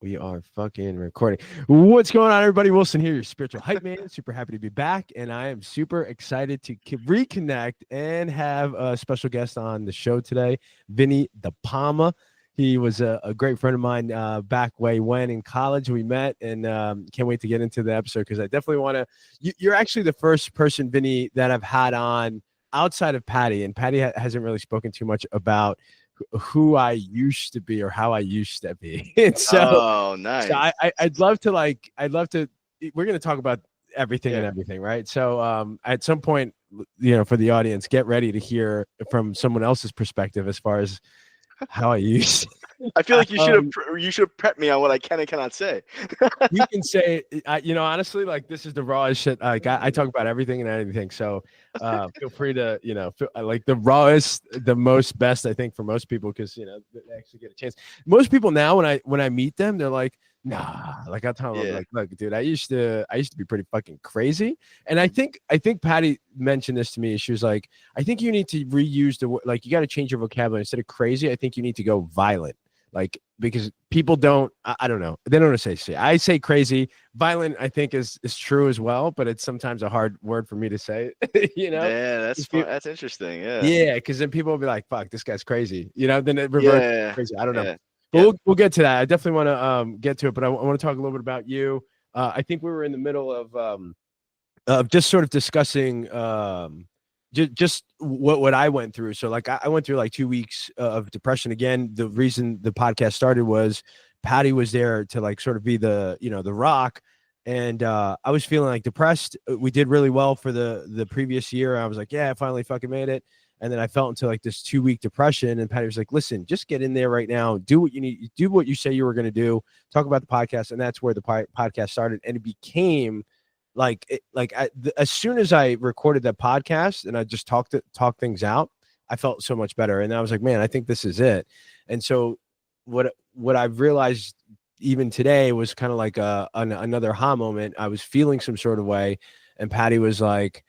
We are fucking recording. What's going on, everybody? Wilson here, your spiritual hype man. Super happy to be back, and I am super excited to reconnect and have a special guest on the show today, Vinny Di Palma. He was a great friend of mine back way when in college we met, and can't wait to get into the episode because I definitely want to. You're actually the first person, Vinny, that I've had on outside of Patty, and Patty hasn't really spoken too much about who I used to be or how I used to be. And Oh, nice. I'd love to we're going to talk about everything and everything, right? So at some point, for the audience, get ready to hear from someone else's perspective as far as how I used. I feel like you should have prepped me on what I can and cannot say. You can say, honestly, like this is the rawest shit. Like I talk about everything and anything. So feel free to, like the rawest, the most best, I think, for most people, because they actually get a chance. Most people now, when I meet them, they're like, nah, like I tell them, I'm like, look, dude, I used to be pretty fucking crazy. And I think Patty mentioned this to me. She was like, I think you need to reuse the word, like you got to change your vocabulary. Instead of crazy, I think you need to go violent. Like, because people don't, I don't know. They don't want to say shit. I say crazy. Violent, I think is true as well, but it's sometimes a hard word for me to say, Yeah, that's fun. That's interesting. Yeah. Yeah. Cause then people will be like, fuck, this guy's crazy. Then it reverts crazy. I don't know. But we'll get to that. I definitely want to get to it, but I want to talk a little bit about you. I think we were in the middle of just sort of discussing just what I went through. So like I went through like 2 weeks of depression. Again, the reason the podcast started was Patty was there to like sort of be the the rock, and I was feeling like depressed. We did really well for the previous year. I was like, yeah, I finally fucking made it. And then I felt into like this 2 week depression, and Patty was like, listen, just get in there right now, do what you need, do what you say you were going to do, talk about the podcast. And that's where the podcast started, and it became as soon as I recorded that podcast and I just talked things out, I felt so much better. And I was like, man, I think this is it. And so what I've realized even today was kind of like another aha moment. I was feeling some sort of way, and Patty was like,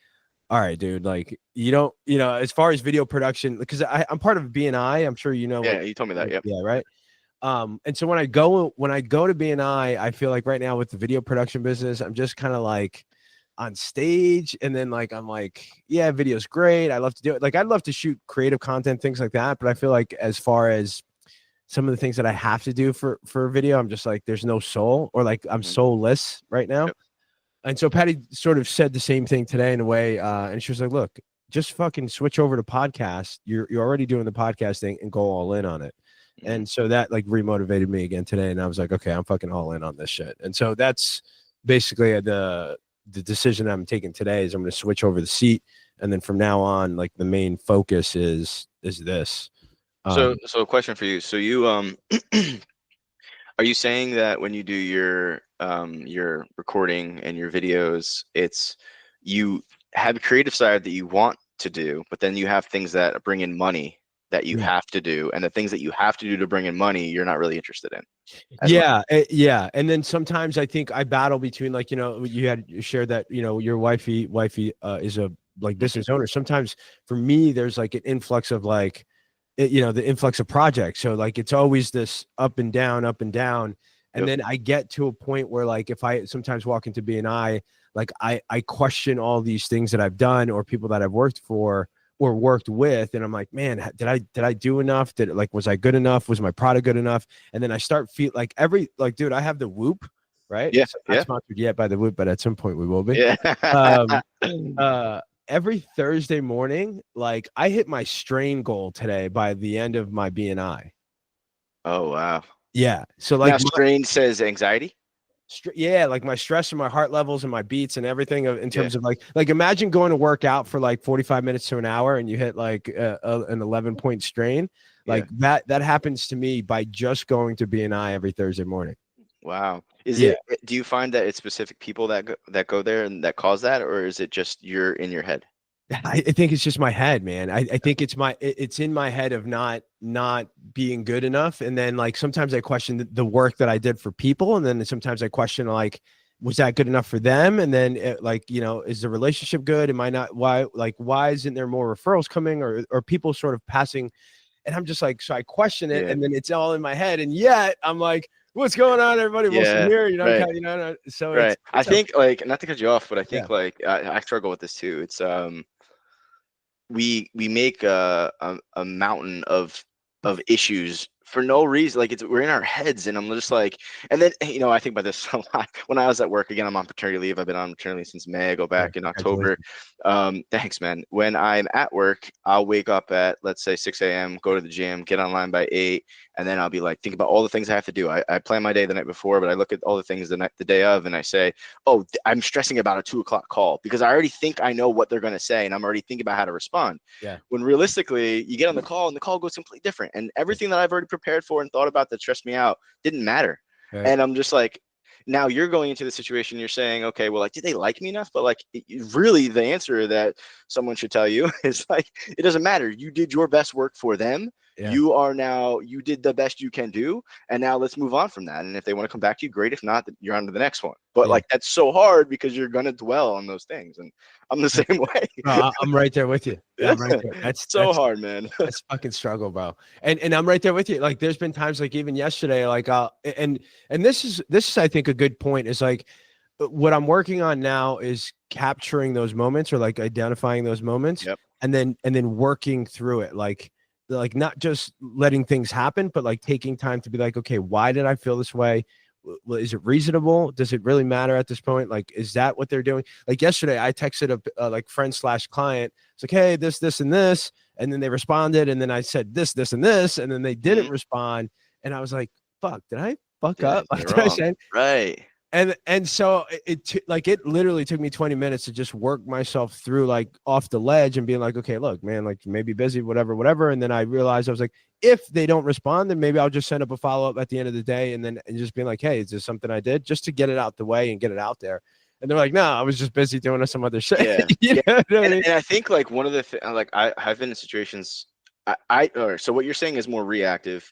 all right, dude, like you don't, as far as video production, because I'm part of BNI, I'm sure Yeah, you told me that. Yeah, right. And so when I go to BNI, I feel like right now with the video production business, I'm just kind of like on stage, and then like I'm like, yeah, video's great. I love to do it. Like I'd love to shoot creative content, things like that. But I feel like as far as some of the things that I have to do for video, I'm just like, there's no soul, or like I'm soulless right now. Yep. And so Patty sort of said the same thing today in a way, and she was like, look, just fucking switch over to podcast. You're already doing the podcast thing, and go all in on it. And so that like remotivated me again today. And I was like, okay, I'm fucking all in on this shit. And so that's basically the decision I'm taking today is I'm going to switch over the seat. And then from now on, like the main focus is this. So a question for you. So you, are you saying that when you do your recording and your videos, it's you have a creative side that you want to do, but then you have things that bring in money that you have to do, and the things that you have to do to bring in money, you're not really interested in. Yeah. And then sometimes I think I battle between, like, you had shared that, your wifey is a like business owner. Sometimes for me, there's like an influx of like, the influx of projects. So like, it's always this up and down. And then I get to a point where like, if I sometimes walk into BNI, like I question all these things that I've done or people that I've worked for or worked with, and I'm like, man, did I do enough? Was I good enough? Was my product good enough? And then I start feel like dude, I have the Whoop, right? Yeah, so not sponsored yet by the Whoop, but at some point we will be. Yeah. Every Thursday morning, like I hit my strain goal today by the end of my BNI. Oh wow. Yeah. So like now strain says anxiety. Yeah, like my stress and my heart levels and my beats and everything in terms of like imagine going to work out for like 45 minutes to an hour and you hit like an 11-point strain. Like that happens to me by just going to BNI every Thursday morning. Wow. Do you find that it's specific people that go there and that cause that, or is it just you're in your head? I think it's just my head, man. I think it's in my head of not being good enough. And then like, sometimes I question the work that I did for people. And then sometimes I question like, was that good enough for them? And then is the relationship good? Am I not, why isn't there more referrals coming or people sort of passing? And I'm just like, so I question it and then it's all in my head. And yet I'm like, what's going on, everybody? Wilson Yeah, here, you know, right. so Right. I it's think like, not to cut you off, but I yeah. think like I struggle with this too. It's we make a mountain of issues for no reason. Like we're in our heads, and I'm just like, and then I think about this a lot. When I was at work, again, I'm on paternity leave. I've been on maternity leave since May. I go back in October. Thanks, man. When I'm at work, I'll wake up at, let's say, 6 a.m., go to the gym, get online by 8, and then I'll be like, think about all the things I have to do. I plan my day the night before, but I look at all the things the day of, and I say, oh, I'm stressing about a 2 o'clock call because I already think I know what they're going to say, and I'm already thinking about how to respond. Yeah. When realistically, you get on the call, and the call goes completely different, and everything that I've already prepared for and thought about that stressed me out didn't matter. Right. And I'm just like, now you're going into the situation, you're saying, okay, well, like, did they like me enough? But like, really, the answer that someone should tell you is like, it doesn't matter. You did your best work for them. Yeah. You did the best you can do, and now let's move on from that. And if they want to come back to you, great. If not, you're on to the next one. But like, that's so hard because you're gonna dwell on those things, and I'm the same way. I'm right there with you. Yeah, I'm right there. That's hard, man. That's fucking struggle, bro. And I'm right there with you. Like, there's been times, like even yesterday, like and this is I think a good point is like what I'm working on now is capturing those moments, or like identifying those moments, and then working through it, like not just letting things happen, but like taking time to be like, okay, why did I feel this way? Is it reasonable? Does it really matter at this point? Like, is that what they're doing? Like yesterday, I texted a like friend / client. It's like, hey, this, and this. And then they responded. And then I said this, and this. And then they didn't respond. And I was like, fuck, did I fuck up? Like, did I say? Right. And so it literally took me 20 minutes to just work myself through, like, off the ledge and being like, okay, look, man, like, maybe busy, whatever. And then I realized, I was like, if they don't respond, then maybe I'll just send up a follow-up at the end of the day, and just being like, hey, is this something I did, just to get it out the way and get it out there. And they're like, no, I was just busy doing some other shit. Yeah. And I think like one of the like I've been in situations so what you're saying is more reactive.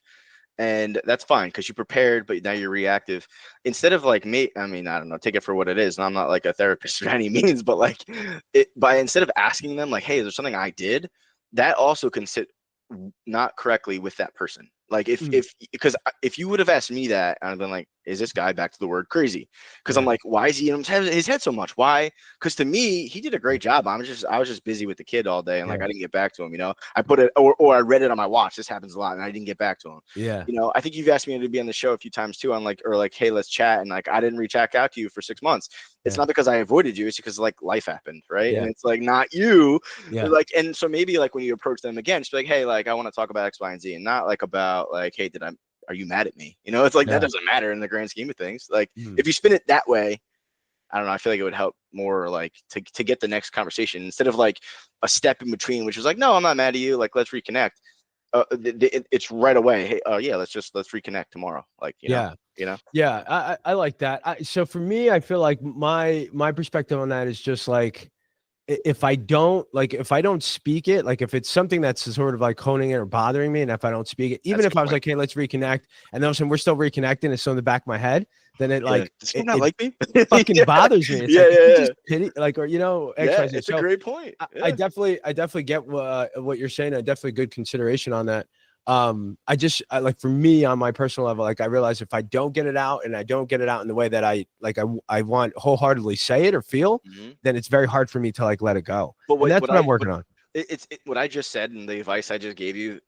And that's fine because you prepared, but now you're reactive. Instead of like me, I mean, I don't know, take it for what it is. And I'm not like a therapist by any means, but like instead of asking them like, hey, is there something I did? That also can sit not correctly with that person. Like because if you would have asked me that, I'd been like, is this guy, back to the word, crazy? Because I'm like, why is he in his head so much? Why? Because to me, he did a great job. I was just busy with the kid all day, and like I didn't get back to him. I put it or I read it on my watch. This happens a lot, and I didn't get back to him. Yeah. I think you've asked me to be on the show a few times too. On like, or like, hey, let's chat, and like I didn't reach out to you for 6 months. It's not because I avoided you. It's because like life happened, right? And it's like not you. Like, and so maybe like when you approach them again, just be like, hey, like I want to talk about X, Y, and Z, and not like about like, hey, are you mad at me? It's like that doesn't matter in the grand scheme of things. Like if you spin it that way, I don't know, I feel like it would help more, like to get the next conversation instead of like a step in between, which is like, no, I'm not mad at you. Like, let's reconnect. It's right away. Hey, let's reconnect tomorrow. Like, you know. Yeah, I like that. So for me, I feel like my perspective on that is just like, if I don't speak it, like if it's something that's sort of like honing it or bothering me, and if I don't speak it, even if I was like, hey, let's reconnect, and then all of a sudden we're still reconnecting, it's still in the back of my head, then it like does he not like me? fucking bothers me. It's just pity, like, or it's a great point. I definitely get what you're saying. I definitely good consideration on that. I like, for me on my personal level, like I realize if I don't get it out, and I don't get it out in the way that I want wholeheartedly say it or feel, then it's very hard for me to like let it go. But that's what I'm working on. It's what I just said, and the advice I just gave you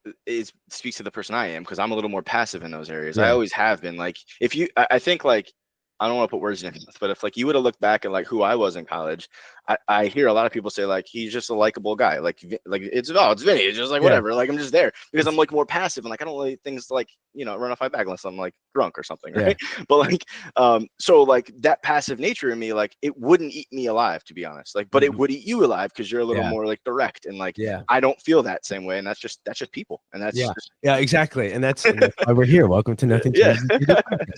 speaks to the person I am, because I'm a little more passive in those areas. I always have been. Like, I think like, I don't want to put words in your mouth, but if like you would have looked back at like who I was in college, I hear a lot of people say like, he's just a likable guy. Like it's Vinny. It's just like whatever. Like I'm just there because I'm like more passive, and like I don't let things like run off my back unless I'm like drunk or something, right? But like so like that passive nature in me, like it wouldn't eat me alive, to be honest. Like, but it would eat you alive because you're a little more like direct, and like I don't feel that same way, and that's just people, and that's exactly, and that's why we're here. Welcome to Nothing Changes.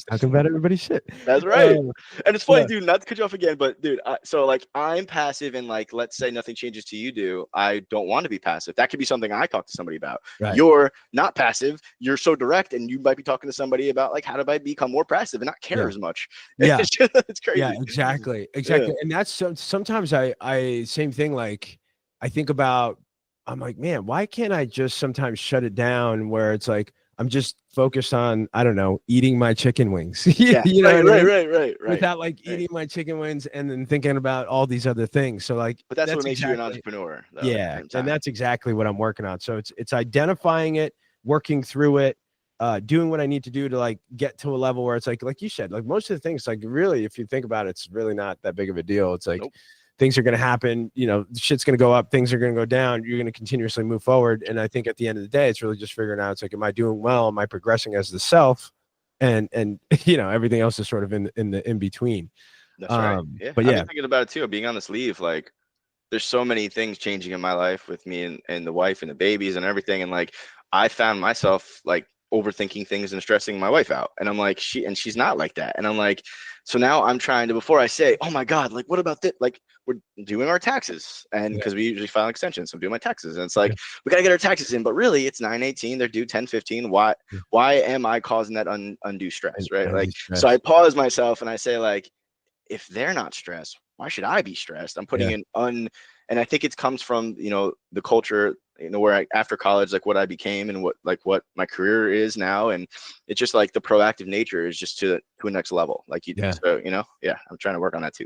Talking about everybody's shit. That's right. And it's funny, dude, not to cut you off again, but dude, so like I'm passive, and like, let's say nothing changes to you do, I don't want to be passive. That could be something I talk to somebody about. You're not passive, you're so direct, and you might be talking to somebody about like, how do I become more passive and not care as much? It's crazy. Exactly. And that's sometimes I same thing, like I think about, I'm like, man, why can't I just sometimes shut it down, where it's like, I'm just focused on, I don't know, eating my chicken wings. Yeah, you know right. Without like eating my chicken wings and then thinking about all these other things. So like, but that's what makes you an entrepreneur, though. Yeah, and that's exactly what I'm working on. So it's identifying it, working through it, doing what I need to do to like get to a level where it's like you said, like most of the things, like really, if you think about it, it's really not that big of a deal. It's like things are going to happen, you know, shit's going to go up, things are going to go down. You're going to continuously move forward. And I think at the end of the day, it's really just figuring out, it's like, am I doing well? Am I progressing as the self? And you know, everything else is sort of in the in between. That's right. Yeah, but I've been thinking about it too. Being on this leave, like, there's so many things changing in my life with me and the wife and the babies and everything. And like, I found myself like overthinking things and stressing my wife out. And I'm like, she's not like that. And I'm like, so now I'm trying to, before I say, oh my God, like, what about this? Like, we're doing our taxes. And because we usually file extensions, so I'm doing my taxes. And it's like, we got to get our taxes in, but really it's 9/18, they're due 10/15. Why am I causing that undue stress? Right. Like, so I pause myself and I say, like, if they're not stressed, why should I be stressed? I'm putting and I think it comes from, you know, the culture, you know, where after college, like what I became and what my career is now. And it's just like the proactive nature is just to a next level. Like so, you know, I'm trying to work on that too.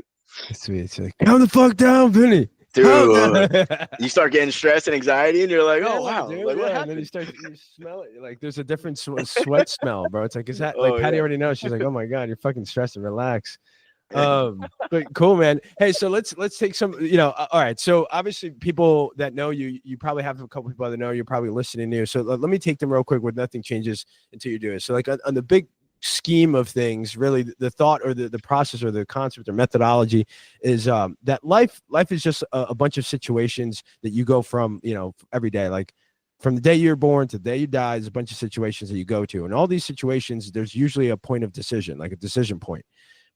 Sweet. It's like, calm the fuck down, Vinny. Dude, you start getting stress and anxiety and you're like, oh wow, dude, like what happened? And then you smell it. Like there's a different sweat smell, bro. It's like, is that like Patty already knows? She's like, oh my God, you're fucking stressed and relax. But cool, man. Hey, so let's take some, you know, all right. So obviously people that know you probably have a couple people that know you're probably listening to you. So let me take them real quick with nothing changes until you do it. So like on the big scheme of things, really the thought or the process or the concept or methodology is that life is just a bunch of situations that you go from, you know, every day. Like from the day you're born to the day you die, there's a bunch of situations that you go to. And all these situations, there's usually a point of decision, like a decision point.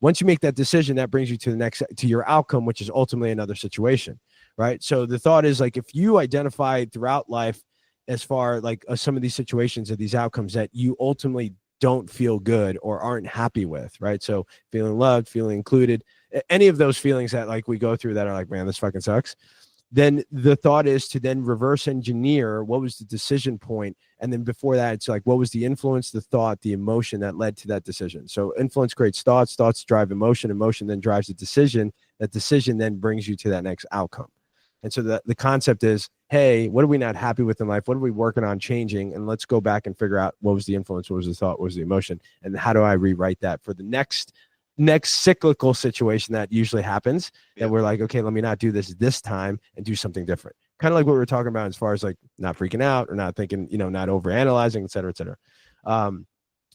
Once you make that decision, that brings you to your outcome, which is ultimately another situation, right? So the thought is like, if you identify throughout life as far like some of these situations or these outcomes that you ultimately don't feel good or aren't happy with, right? So feeling loved, feeling included, any of those feelings that like we go through that are like, man, this fucking sucks. Then the thought is to then reverse engineer what was the decision point. And then before that, it's like, what was the influence, the thought, the emotion that led to that decision? So influence creates thoughts, thoughts drive emotion, emotion then drives the decision. That decision then brings you to that next outcome. And so the concept is, hey, what are we not happy with in life? What are we working on changing? And let's go back and figure out what was the influence, what was the thought, what was the emotion, and how do I rewrite that for the next cyclical situation that usually happens, that we're like, okay, let me not do this time and do something different. Kind of like what we were talking about as far as like not freaking out or not thinking, you know, not overanalyzing, et cetera, et cetera.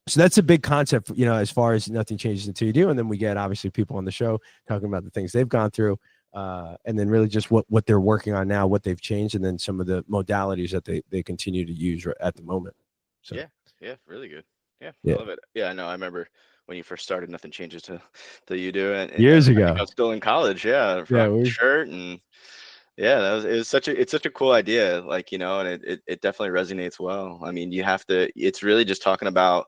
So that's a big concept, you know, as far as nothing changes until you do. And then we get obviously people on the show talking about the things they've gone through, and then really just what they're working on now, what they've changed, and then some of the modalities that they continue to use at the moment. So yeah, really good. I love it. I know. I remember when you first started, nothing changes till you do it. Years ago, I was still in college. Shirt and it's such a cool idea. Like, you know, and it definitely resonates well. I mean, it's really just talking about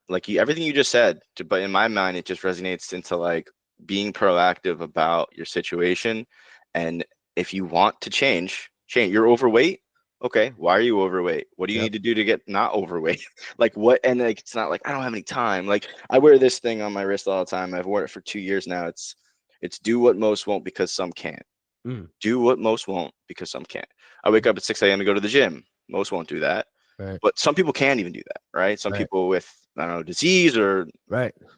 like everything you just said, but in my mind, it just resonates into like being proactive about your situation. And if you want to change, you're overweight. Okay, why are you overweight? What do you need to do to get not overweight? Like what? And like, it's not like I don't have any time. Like I wear this thing on my wrist all the time. I've worn it for 2 years now. It's do what most won't because some can't. Do what most won't because some can't. I wake up at 6 a.m. to go to the gym. Most won't do that. Right. But some people can even do that, right? Some people with, I don't know, disease or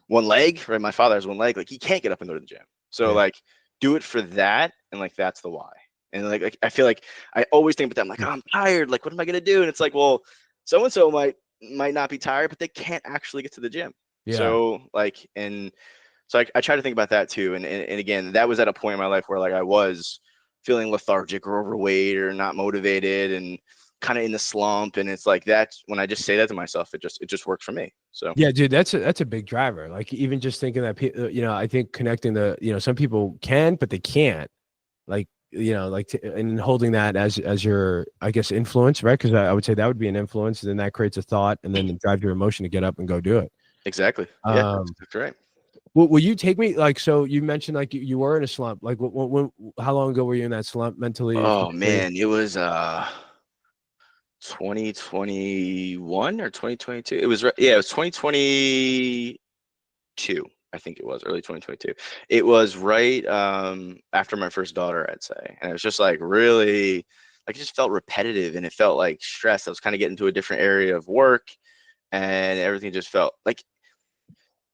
one leg, right? My father has one leg. Like he can't get up and go to the gym. So like do it for that. And like, that's the why. And like I feel like I always think about that. I'm like, oh, I'm tired. Like, what am I going to do? And it's like, well, so-and-so might not be tired, but they can't actually get to the gym. Yeah. So like, so I try to think about that too. And again, that was at a point in my life where like I was feeling lethargic or overweight or not motivated and kind of in the slump. And it's like, that's when I just say that to myself, it just worked for me. So yeah, dude, that's a big driver. Like even just thinking that, you know, I think connecting some people can, but they can't, like, you know, like, and holding that as your, I guess, influence, right? Because I would say that would be an influence, and then that creates a thought, and then drive your emotion to get up and go do it. Exactly. Yeah, that's right. Will you take me, like, so you mentioned like you were in a slump, like how long ago were you in that slump mentally? Oh man, it was 2021 or 2022. It was it was 2022. I think it was early 2022. It was right after my first daughter, I'd say. And it was just like really, like it just felt repetitive and it felt like stress. I was kind of getting to a different area of work and everything just felt like,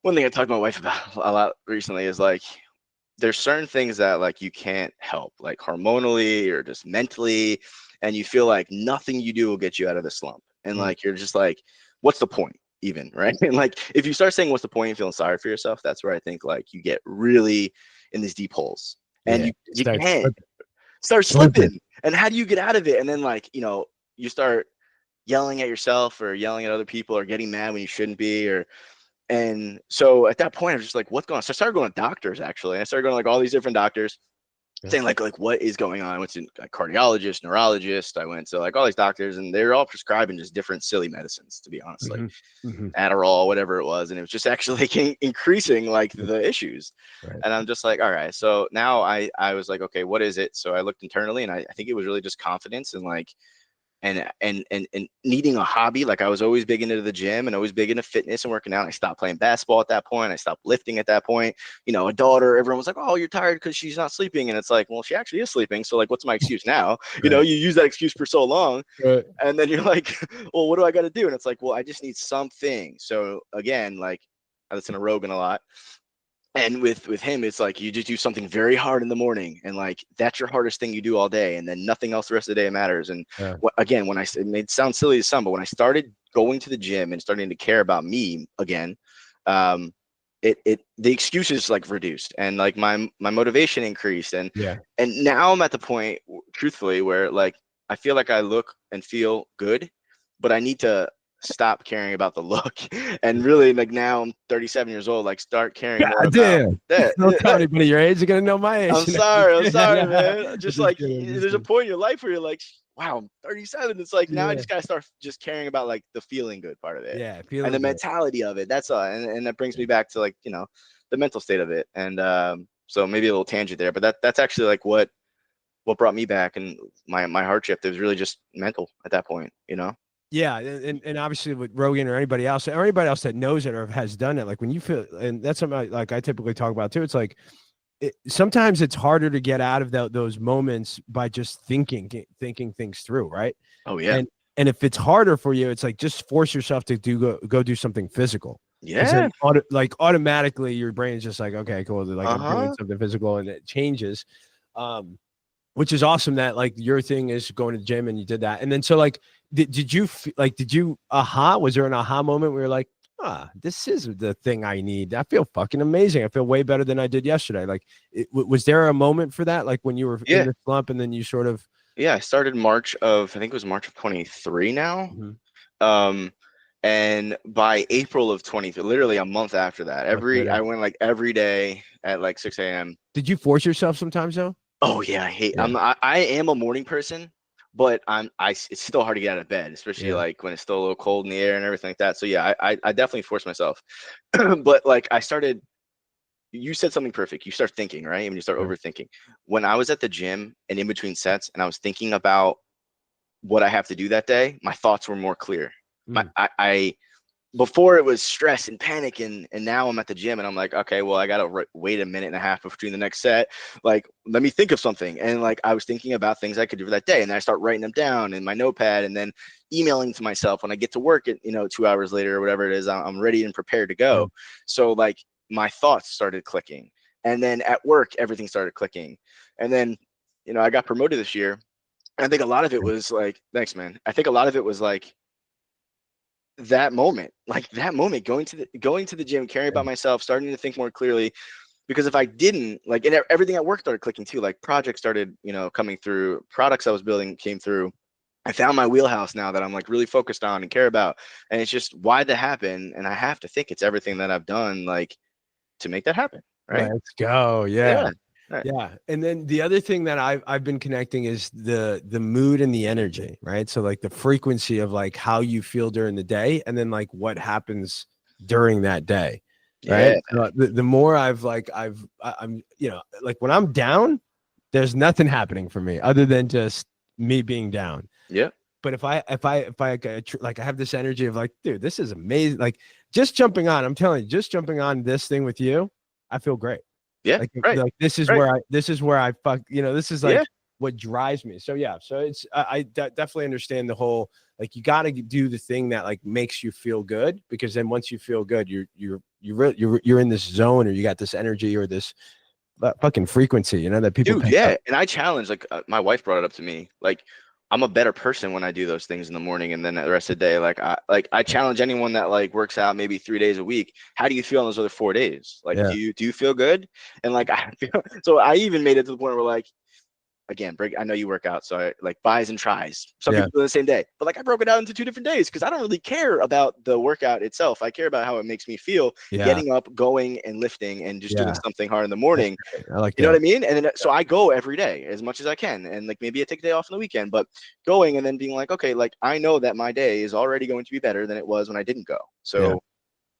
one thing I talked to my wife about a lot recently is like, there's certain things that like you can't help, like hormonally or just mentally, and you feel like nothing you do will get you out of the slump. And like you're just like, what's the point even, right? And like if you start saying what's the point and feeling sorry for yourself, that's where I think like you get really in these deep holes. And you can't start slipping. And how do you get out of it? And then like, you know, you start yelling at yourself or yelling at other people or getting mad when you shouldn't be, and so at that point, I was just like, what's going on? So I started going to doctors, actually. I started going to like all these different doctors saying like what is going on? I went to a cardiologist, neurologist. I went to like all these doctors and they're all prescribing just different silly medicines, to be honest, like Adderall, whatever it was. And it was just actually increasing like the issues. And I'm just like, all right. So now I was like, okay, what is it? So I looked internally and I think it was really just confidence and like, and needing a hobby. Like I was always big into the gym and always big into fitness and working out. I stopped playing basketball at that point. I stopped lifting at that point. You know, a daughter, everyone was like, oh, you're tired because she's not sleeping. And it's like, well, she actually is sleeping. So like, what's my excuse now? You know, you use that excuse for so long. And then you're like, well, what do I got to do? And it's like, well, I just need something. So again, like I listen to Rogan a lot. And with him, it's like you just do something very hard in the morning, and like that's your hardest thing you do all day, and then nothing else the rest of the day matters. And again, when it may sound silly to some, but when I started going to the gym and starting to care about me again, the excuses like reduced, and like my motivation increased, and now I'm at the point, truthfully, where like I feel like I look and feel good, but I need to stop caring about the look and really like now I'm 37 years old, like start caring more about that. Don't tell anybody your age. You're gonna know my age. I'm sorry, man. Just like there's a point in your life where you're like, wow, I'm 37. It's like now I just gotta start just caring about like the feeling good part of it. And the mentality of it. That's all. And that brings me back to like, you know, the mental state of it. And so maybe a little tangent there, but that's actually like what brought me back and my hardship. It was really just mental at that point, you know. Yeah, and obviously with Rogan or anybody else that knows it or has done it, like when you feel, and that's something like I typically talk about too. It's like sometimes it's harder to get out of those moments by just thinking things through, right? Oh yeah. And if it's harder for you, it's like just force yourself to go do something physical. Yeah. Like automatically your brain is just like, okay, cool. Like I'm doing something physical, and it changes. Which is awesome that like your thing is going to the gym and you did that. And then so like did you was there an aha moment where you're like, this is the thing I need? I feel fucking amazing. I feel way better than I did yesterday. Like was there a moment for that, like when you were in the slump and then you sort of I started I think it was March of 23 now. And by April of 23, literally a month after that, I went like every day at like 6 a.m. Did you force yourself sometimes though? Oh yeah, I am a morning person, but it's still hard to get out of bed, especially like when it's still a little cold in the air and everything like that. So yeah, I definitely force myself. But like you said something perfect. You start thinking, right? And you start overthinking. When I was at the gym and in between sets and I was thinking about what I have to do that day, my thoughts were more clear. Before it was stress and panic, and now I'm at the gym and I'm like, okay, well, I gotta wait a minute and a half between the next set. Like, let me think of something. And like, I was thinking about things I could do for that day, and then I start writing them down in my notepad, and then emailing to myself when I get to work at 2 hours later or whatever it is. I'm ready and prepared to go. So like, my thoughts started clicking, and then at work everything started clicking, and then I got promoted this year. And I think a lot of it was like, thanks, man. I think a lot of it was like that moment going to the gym, caring about myself, starting to think more clearly. Because if I didn't, like, and everything at work started clicking too, like projects started coming through, products I was building came through. I found my wheelhouse now that I'm like really focused on and care about, and it's just why that happened, and I have to think it's everything that I've done like to make that happen, right? Let's go. Yeah. Right. Yeah. And then the other thing that I've been connecting is the mood and the energy, right? So like the frequency of like how you feel during the day, and then like what happens during that day. Right. So the more I'm like when I'm down, there's nothing happening for me other than just me being down. Yeah. But if I like, I have this energy of like, dude, this is amazing. Like, just jumping on, I'm telling you, just jumping on this thing with you, I feel great. Yeah. Like this is where I fuck, this is like what drives me. So yeah, so it's, I definitely understand the whole, like, you got to do the thing that like makes you feel good, because then once you feel good, you're in this zone, or you got this energy, or this fucking frequency, that people Dude, pick up. and I challenge, like, my wife brought it up to me, like, I'm a better person when I do those things in the morning, and then the rest of the day, I challenge anyone that like works out maybe 3 days a week. How do you feel on those other 4 days? Like, do you feel good? And like, I feel, so I even made it to the point where, like, again, I know you work out, so I like buys and tries. Some people do it the same day, but like, I broke it out into 2 different days because I don't really care about the workout itself. I care about how it makes me feel getting up, going and lifting, and just doing something hard in the morning. I like you know what I mean? And then so I go every day as much as I can, and like maybe I take a day off on the weekend, but going and then being like, okay, like, I know that my day is already going to be better than it was when I didn't go. So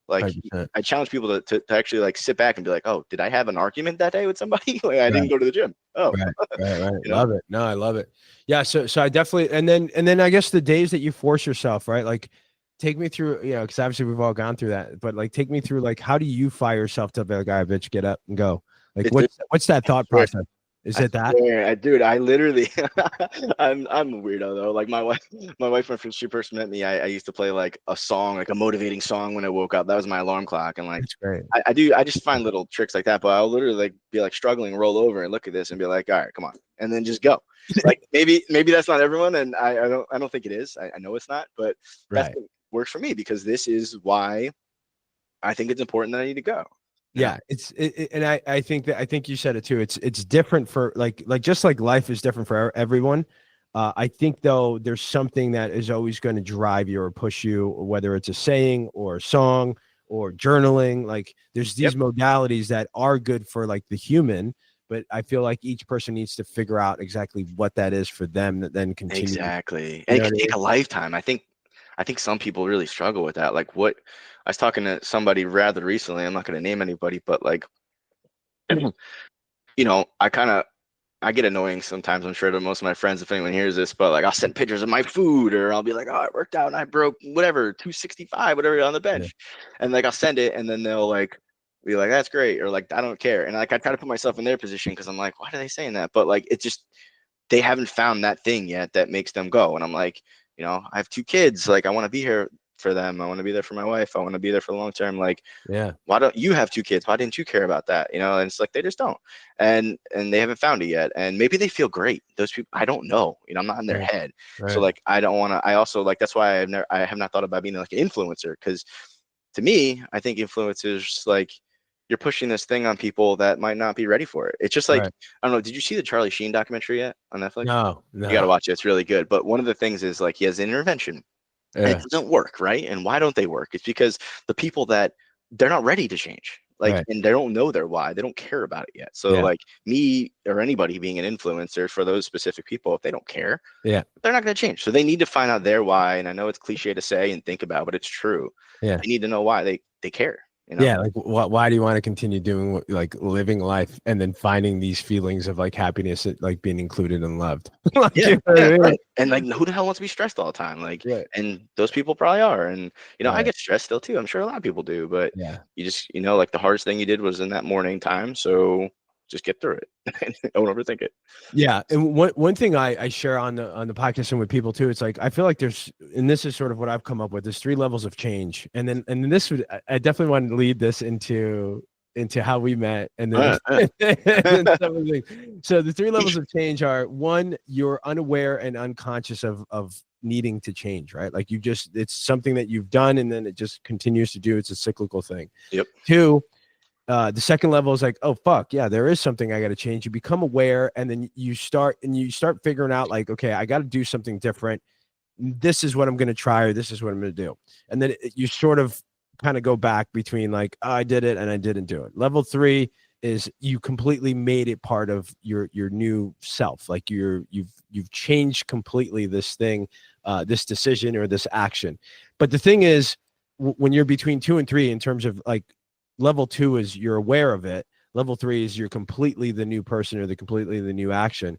like, 100%. I challenge people to actually like sit back and be like, oh, did I have an argument that day with somebody? Like, I didn't go to the gym. Oh, right. Love it. No, I love it. Yeah. So I definitely, and then I guess the days that you force yourself, right? Like, take me through, because obviously we've all gone through that, but like, take me through, like, how do you fire yourself to be like, all right, bitch, get up and go? Like, what's that thought process? Is it that? Dude, I literally, I'm a weirdo though. Like, my wife, when she first met me, I used to play like a song, like a motivating song when I woke up. That was my alarm clock. And like, that's great. I just find little tricks like that, but I'll literally like be like struggling, roll over and look at this and be like, all right, come on. And then just go. Like, maybe that's not everyone. And I don't think it is. I know it's not, but that's what works for me, because this is why I think it's important that I need to go. Yeah, and I think you said it too. It's different for like just like life is different for everyone. I think though there's something that is always going to drive you or push you, whether it's a saying or a song or journaling. Like, there's these modalities that are good for like the human, but I feel like each person needs to figure out exactly what that is for them, that then continue. Exactly, and it can take a lifetime. I think some people really struggle with that. Like, what I was talking to somebody rather recently, I'm not going to name anybody, but like, I get annoying sometimes. I'm sure to most of my friends, if anyone hears this, but like, I'll send pictures of my food, or I'll be like, oh, I worked out and I broke whatever 265, whatever, on the bench, and like, I'll send it, and then they'll like be like, that's great, or like, I don't care, and like, I try to put myself in their position, because I'm like, why are they saying that? But like, it's just, they haven't found that thing yet that makes them go. And I'm like, I have 2 kids. Like, I want to be here for them. I want to be there for my wife. I want to be there for the long term. Like, why don't you have 2 kids? Why didn't you care about that? And it's like, they just don't. And they haven't found it yet. And maybe they feel great. Those people, I don't know. I'm not in their head. So like, I don't want to, I also, like, that's why I have not thought about being like an influencer. Because to me, I think influencers, like, you're pushing this thing on people that might not be ready for it. It's just like, I don't know. Did you see the Charlie Sheen documentary yet on Netflix? No. You got to watch it. It's really good. But one of the things is, like, he has an intervention. And it doesn't work, right? And why don't they work? It's because the people that they're not ready to change. Like, and they don't know their why. They don't care about it yet. So like, me or anybody being an influencer for those specific people, if they don't care, they're not going to change. So they need to find out their why. And I know it's cliche to say and think about, but it's true. They need to know why they care. Like, why do you want to continue doing, like, living life and then finding these feelings of like happiness, like being included and loved? Like, right. And like, who the hell wants to be stressed all the time? Like, and those people probably are. And I get stressed still too. I'm sure a lot of people do. But you just, like, the hardest thing you did was in that morning time. So just get through it. Don't overthink it. Yeah. And one thing I share on the podcast and with people too, it's like, I feel like there's, and this is sort of what I've come up with, there's 3 levels of change. And then this would, I definitely want to lead this into how we met. And then, so the 3 levels of change are: 1, you're unaware and unconscious of needing to change, right? Like, it's something that you've done and then it just continues to do. It's a cyclical thing. 2, the second level is like, oh fuck yeah, there is something I got to change. You become aware, and then you start figuring out, like, okay, I got to do something different. This is what I'm going to try, or this is what I'm going to do. And then you sort of kind of go back between like, oh, I did it and I didn't do it. Level 3 is you completely made it part of your new self. Like, you've changed completely this thing, this decision or this action. But the thing is, when you're between 2 and 3, in terms of like, level 2 is you're aware of it. Level 3 is you're completely the new person, or completely the new action.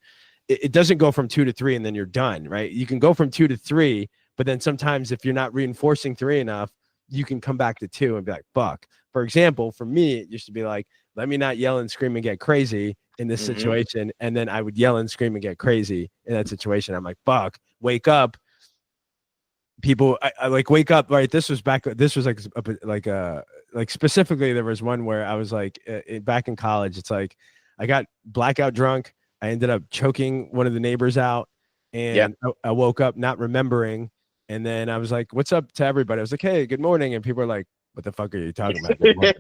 it doesn't go from 2 to 3 and then you're done, right? You can go from 2 to 3, but then sometimes if you're not reinforcing 3 enough, you can come back to 2 and be like, fuck. For example, for me, it used to be like, let me not yell and scream and get crazy in this situation. And then I would yell and scream and get crazy in that situation. I'm like, fuck, wake up. People, I like wake up, right? This was like specifically, there was one where I was like, back in college, it's like, I got blackout drunk. I ended up choking one of the neighbors out, and I woke up not remembering. And then I was like, what's up to everybody? I was like, hey, good morning. And people are like, what the fuck are you talking about? Good morning.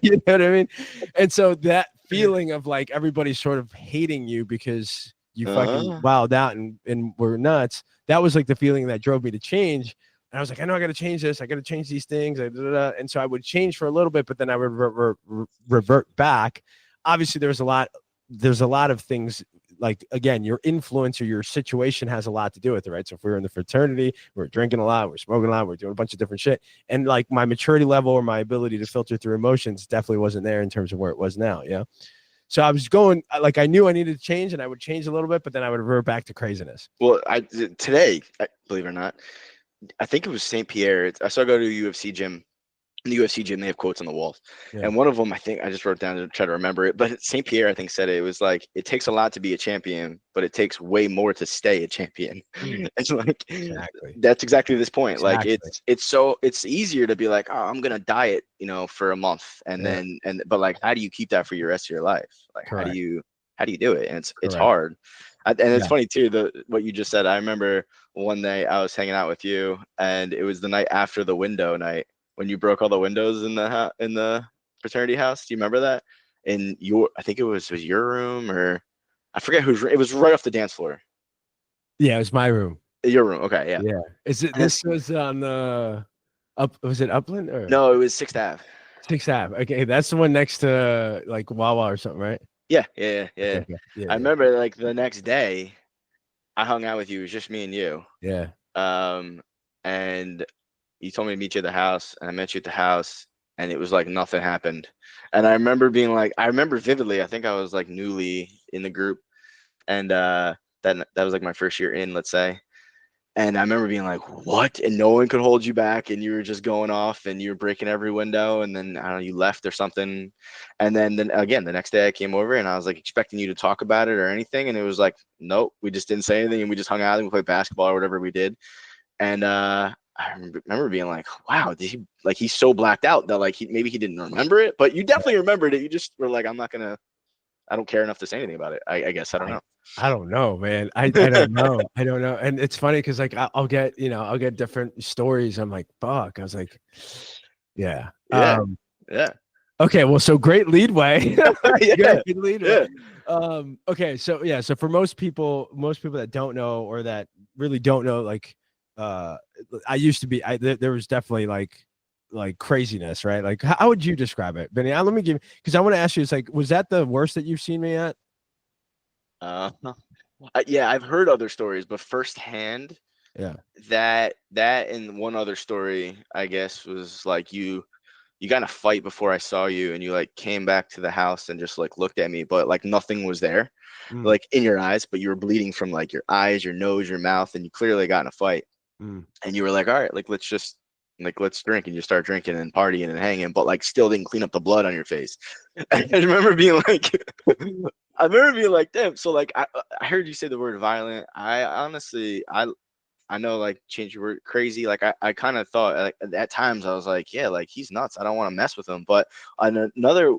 You know what I mean? And so that feeling of like everybody sort of hating you because you fucking wilded out and were nuts. That was like the feeling that drove me to change. And I was like, I know I got to change this. I got to change these things. And so I would change for a little bit, but then I would revert back. Obviously, there's a lot of things, like, again, your influence or your situation has a lot to do with it, right? So if we were in the fraternity, we're drinking a lot, we're smoking a lot, we're doing a bunch of different shit. And like my maturity level or my ability to filter through emotions definitely wasn't there in terms of where it was now. Yeah. So I was going, like, I knew I needed to change, and I would change a little bit, but then I would revert back to craziness. Well, today, believe it or not, I think it was St. Pierre. I saw go to a UFC gym. In the UFC gym, they have quotes on the walls. And one of them, I think I just wrote down to try to remember it, but St. Pierre, I think, said it was like, it takes a lot to be a champion, but it takes way more to stay a champion. It's like, that's exactly this point. Like it's easier to be like, oh, I'm going to diet, for a month. And but like, how do you keep that for your rest of your life? Like, how do you do it? And it's hard. And it's funny too, what you just said. I remember one day I was hanging out with you, and it was the night after the window night, when you broke all the windows in the fraternity house. Do you remember that? In I think it was your room, or I forget it was right off the dance floor. Yeah, it was my room. Your room. Okay, yeah. Yeah. This was on was it Upland or? No, it was 6th Ave. 6th Ave. Okay, that's the one next to like Wawa or something, right? Yeah. Okay. I remember like the next day I hung out with you. It was just me and you. Yeah. And you told me to meet you at the house, and I met you at the house, and it was like nothing happened. And I remember being like, I remember vividly, I think I was like newly in the group, and that was like my first year in, let's say. And I remember being like, what? And no one could hold you back, and you were just going off, and you were breaking every window, and then I don't know, you left or something. And then again, the next day I came over, and I was like expecting you to talk about it or anything, and it was like, nope, we just didn't say anything, and we just hung out and we played basketball or whatever we did. And I remember being like, wow, he's so blacked out that like maybe he didn't remember it, but you definitely remembered it. You just were like, I don't care enough to say anything about it. I guess I don't know. I don't know, man. I don't know. I don't know. And it's funny because like I'll get different stories. I'm like, fuck. I was like, yeah. Yeah. Okay, well, so great leadway. Yeah. Good leadway. Okay, so yeah, so for most people that don't know or that really don't know, like I used to be, there was definitely like craziness, right? Like how would you describe it, Vinny? Let me give, because I want to ask you, it's like, was that the worst that you've seen me at? Yeah, I've heard other stories, but firsthand, that and one other story, I guess, was like you got in a fight before I saw you, and you like came back to the house and just like looked at me, but like nothing was there, like in your eyes, but you were bleeding from like your eyes, your nose, your mouth, and you clearly got in a fight. And you were like, all right, like let's drink, and you start drinking and partying and hanging, but like still didn't clean up the blood on your face. I remember being like, damn. So like I heard you say the word violent. I honestly, I know, like, change your word, crazy. Like I kind of thought, like, at times I was like, yeah, like he's nuts. I don't want to mess with him. But on another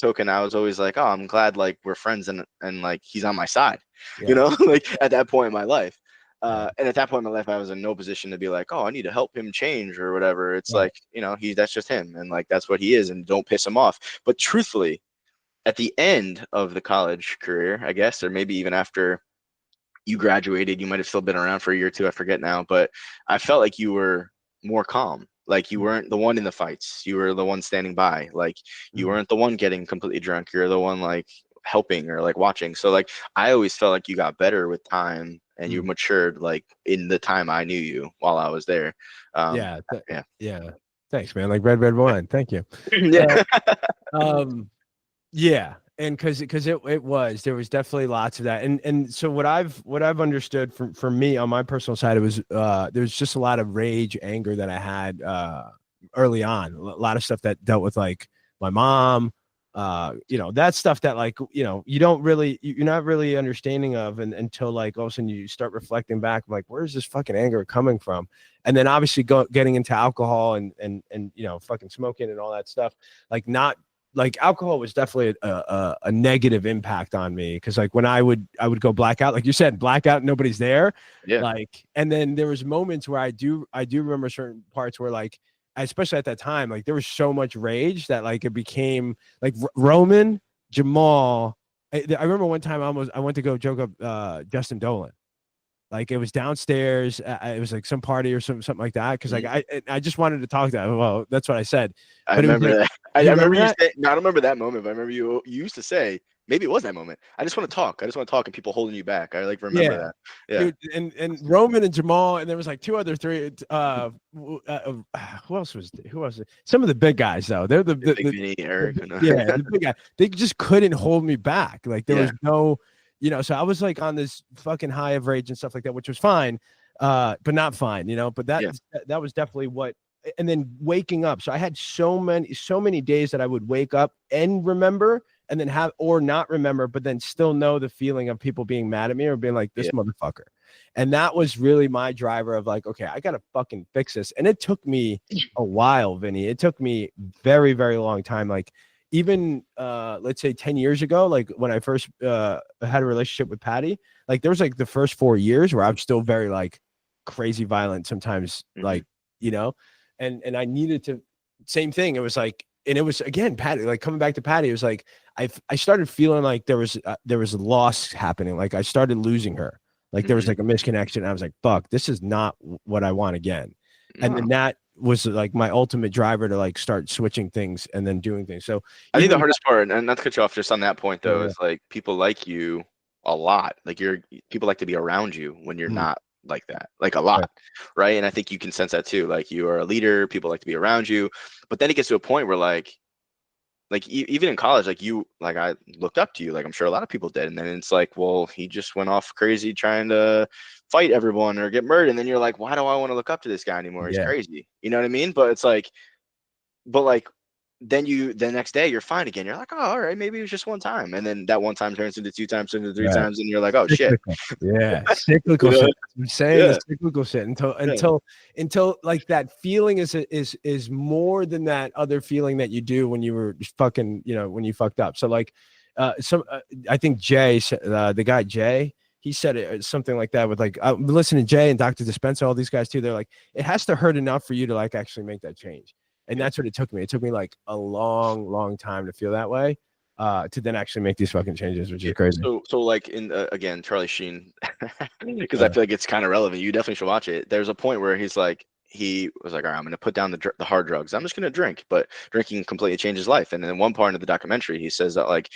token, I was always like, oh, I'm glad like we're friends and like he's on my side, like at that point in my life. And at that point in my life, I was in no position to be like, oh, I need to help him change or whatever. It's like, that's just him, and like that's what he is, and don't piss him off. But truthfully, at the end of the college career, I guess, or maybe even after you graduated, you might have still been around for a year or two, I forget now, but I felt like you were more calm. Like you weren't the one in the fights. You were the one standing by. Like you weren't the one getting completely drunk. You're the one like helping or like watching. So like I always felt like you got better with time, and you matured like in the time I knew you while I was there. Yeah. Thanks, man. Like red wine. Thank you. Yeah. Yeah. And because there was definitely lots of that. And so what I've understood for me on my personal side, it was there's just a lot of rage, anger that I had early on. A lot of stuff that dealt with like my mom, that stuff that like, you don't really, you're not really understanding of until like all of a sudden you start reflecting back, like, where's this fucking anger coming from? And then obviously getting into alcohol and fucking smoking and all that stuff, like not like alcohol was definitely a negative impact on me, because like when I would go blackout, like you said, blackout, nobody's there. Yeah. Like, and then there was moments where I do remember certain parts where like, especially at that time, like there was so much rage that like it became like Roman, Jamal. I remember one time I went to go joke up Justin Dolan. Like it was downstairs. It was like some party or something like that. Because like I just wanted to talk to him. Well, that's what I said. I remember that. I remember you saying. No, I don't remember that moment, but I remember you used to say, maybe it was that moment, I just want to talk. I just want to talk, and people holding you back. I like remember that. Yeah. Dude, and Roman and Jamal, and there was like three. Who else was? Some of the big guys though. They're the Vinny, Eric. The big guy. They just couldn't hold me back. Like there was no. So I was like on this fucking high of rage and stuff like that, which was fine, but not fine, but that was definitely what, and then waking up. So I had so many days that I would wake up and remember and then have, or not remember, but then still know the feeling of people being mad at me or being like, this motherfucker. And that was really my driver of like, okay, I got to fucking fix this. And it took me a while, Vinny. It took me very, very long time. Like, even let's say 10 years ago, like when I first had a relationship with Patty, like there was like the first 4 years where I was still very like crazy violent sometimes, like, and I needed to, same thing. It was like, and it was again, Patty, like coming back to Patty, it was like, I started feeling like there was a loss happening. Like I started losing her. Like there was like a misconnection. I was like, fuck, this is not what I want again. And then that was like my ultimate driver to like start switching things and then doing things. So I think the hardest part, and not to cut you off just on that point though, is like people like you a lot. Like people like to be around you when you're not like that, like a lot, right? And I think you can sense that too. Like you are a leader, people like to be around you. But then it gets to a point where like even in college, like I looked up to you, like I'm sure a lot of people did, and then it's like, well, he just went off crazy trying to fight everyone or get murdered, and then you're like, why do I want to look up to this guy anymore? He's crazy, you know what I mean? But it's like, then the next day you're fine again. You're like, oh, all right, maybe it was just one time, and then that one time turns into 2 times, into 3 times, and you're like, oh cyclical. Shit. Yeah, cyclical shit. I'm saying the cyclical shit until like that feeling is more than that other feeling that you do when you were fucking, when you fucked up. So like, I think Jay, the guy Jay, he said it something like that with like, listening to Jay and Dr. Dispenza, all these guys too. They're like, it has to hurt enough for you to like actually make that change. And that's what it took me. It took me like a long, long time to feel that way, to then actually make these fucking changes, which is crazy. So like in again, Charlie Sheen, because I feel like it's kind of relevant. You definitely should watch it. There's a point where he was like, all right, I'm going to put down the hard drugs. I'm just going to drink, but drinking completely changed his life. And then one part of the documentary, he says that like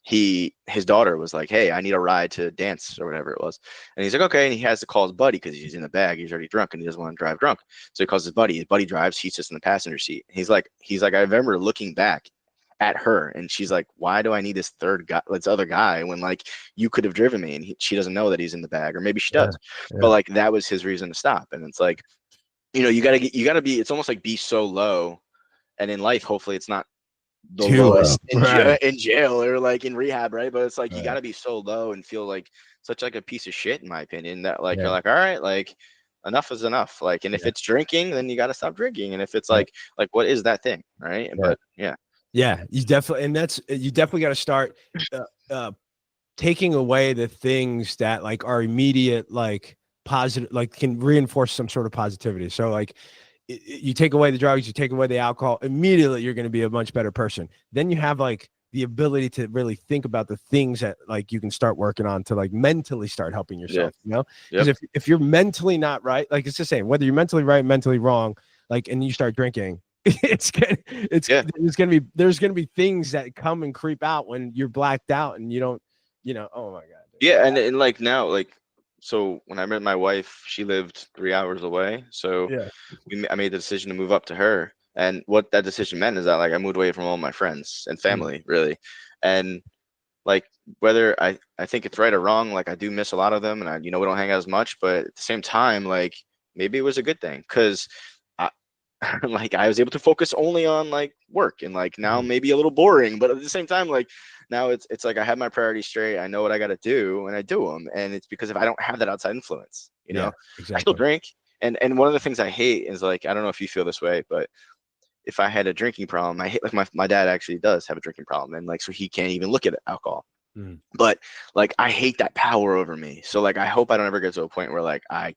his daughter was like, hey, I need a ride to dance or whatever it was. And he's like, okay. And he has to call his buddy because he's in the bag. He's already drunk and he doesn't want to drive drunk. So he calls his buddy. His buddy drives. He sits in the passenger seat. He's like, I remember looking back at her and she's like, why do I need this other guy when like you could have driven me? And she doesn't know that he's in the bag, or maybe she does. But like that was his reason to stop. And it's like, you gotta be, it's almost like be so low. And in life, hopefully it's not the lowest in jail or like in rehab, right? But it's like you got to be so low and feel like such like a piece of shit, in my opinion, that like you're like, all right, like enough is enough. Like, and if it's drinking, then you got to stop drinking. And if it's like what is that thing, right? But you definitely got to start taking away the things that like are immediate, like positive, like can reinforce some sort of positivity. So like, you take away the drugs, you take away the alcohol, immediately you're going to be a much better person. Then you have like the ability to really think about the things that like you can start working on to like mentally start helping yourself, because if you're mentally not right, like it's the same, whether you're mentally right, mentally wrong, like, and you start drinking, there's going to be things that come and creep out when you're blacked out and you don't, oh my God. Dude. Yeah. And like now, like, so when I met my wife, she lived 3 hours away. So I made the decision to move up to her. And what that decision meant is that like I moved away from all my friends and family, really. And like whether I think it's right or wrong, like I do miss a lot of them, and we don't hang out as much, but at the same time, like maybe it was a good thing because I like I was able to focus only on like work, and like now maybe a little boring, but at the same time, like now it's like I have my priorities straight. I know what I got to do, and I do them, and it's because if I don't have that outside influence, I still drink, and one of the things I hate is like I don't know if you feel this way, but if I had a drinking problem, I hate like my dad actually does have a drinking problem, and like so he can't even look at alcohol. But like I hate that power over me. So like I hope I don't ever get to a point where like I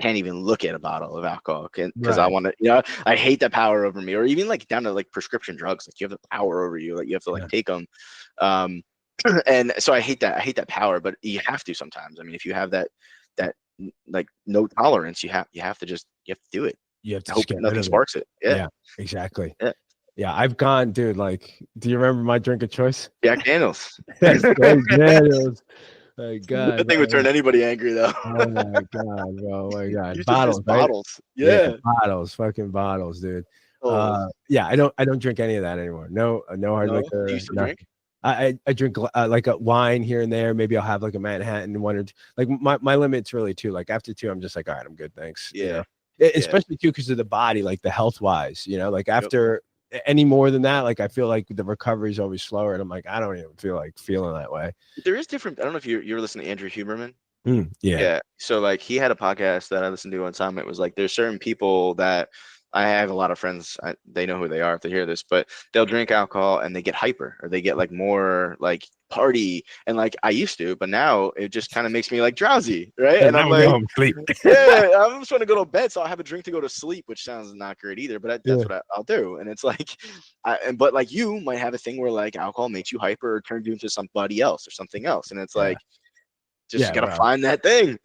can't even look at a bottle of alcohol because I want to, I hate that power over me, or even like down to like prescription drugs. Like you have the power over you, like you have to like take them. And so I hate that power, but you have to sometimes. I mean, if you have that like no tolerance, you have to do it. You have to hope nothing sparks it. Yeah, exactly. Yeah, I've gone, dude. Like, do you remember my drink of choice? Jack Daniels. Jack Daniels. My God, that thing would turn anybody angry, though. Oh my God, bro. Oh my God, bottles, right? Bottles. Yeah, bottles, fucking bottles, dude. Yeah, I don't drink any of that anymore. No hard liquor. You used to drink? I drink like a wine here and there. Maybe I'll have like a Manhattan, one or two. Like my limit's really two. Like after two, I'm just like, all right, I'm good, thanks. Yeah. Especially too because of the body, like the health wise, like after any more than that, like I feel like the recovery is always slower, and I'm like, I don't even feel like feeling that way. There is different. I don't know if you're listening to Andrew Huberman. Yeah. So like he had a podcast that I listened to one time. It was like there's certain people that I have a lot of friends. They know who they are if they hear this, but they'll drink alcohol and they get hyper, or they get like more like party, and like I used to, but now it just kind of makes me like drowsy, right? And I'm like, sleep. Yeah, I'm just trying to go to bed, so I'll have a drink to go to sleep, which sounds not great either, but that's what I'll do. And it's like, but like you might have a thing where like alcohol makes you hyper or turns you into somebody else or something else, and it's like. Just gotta find that thing.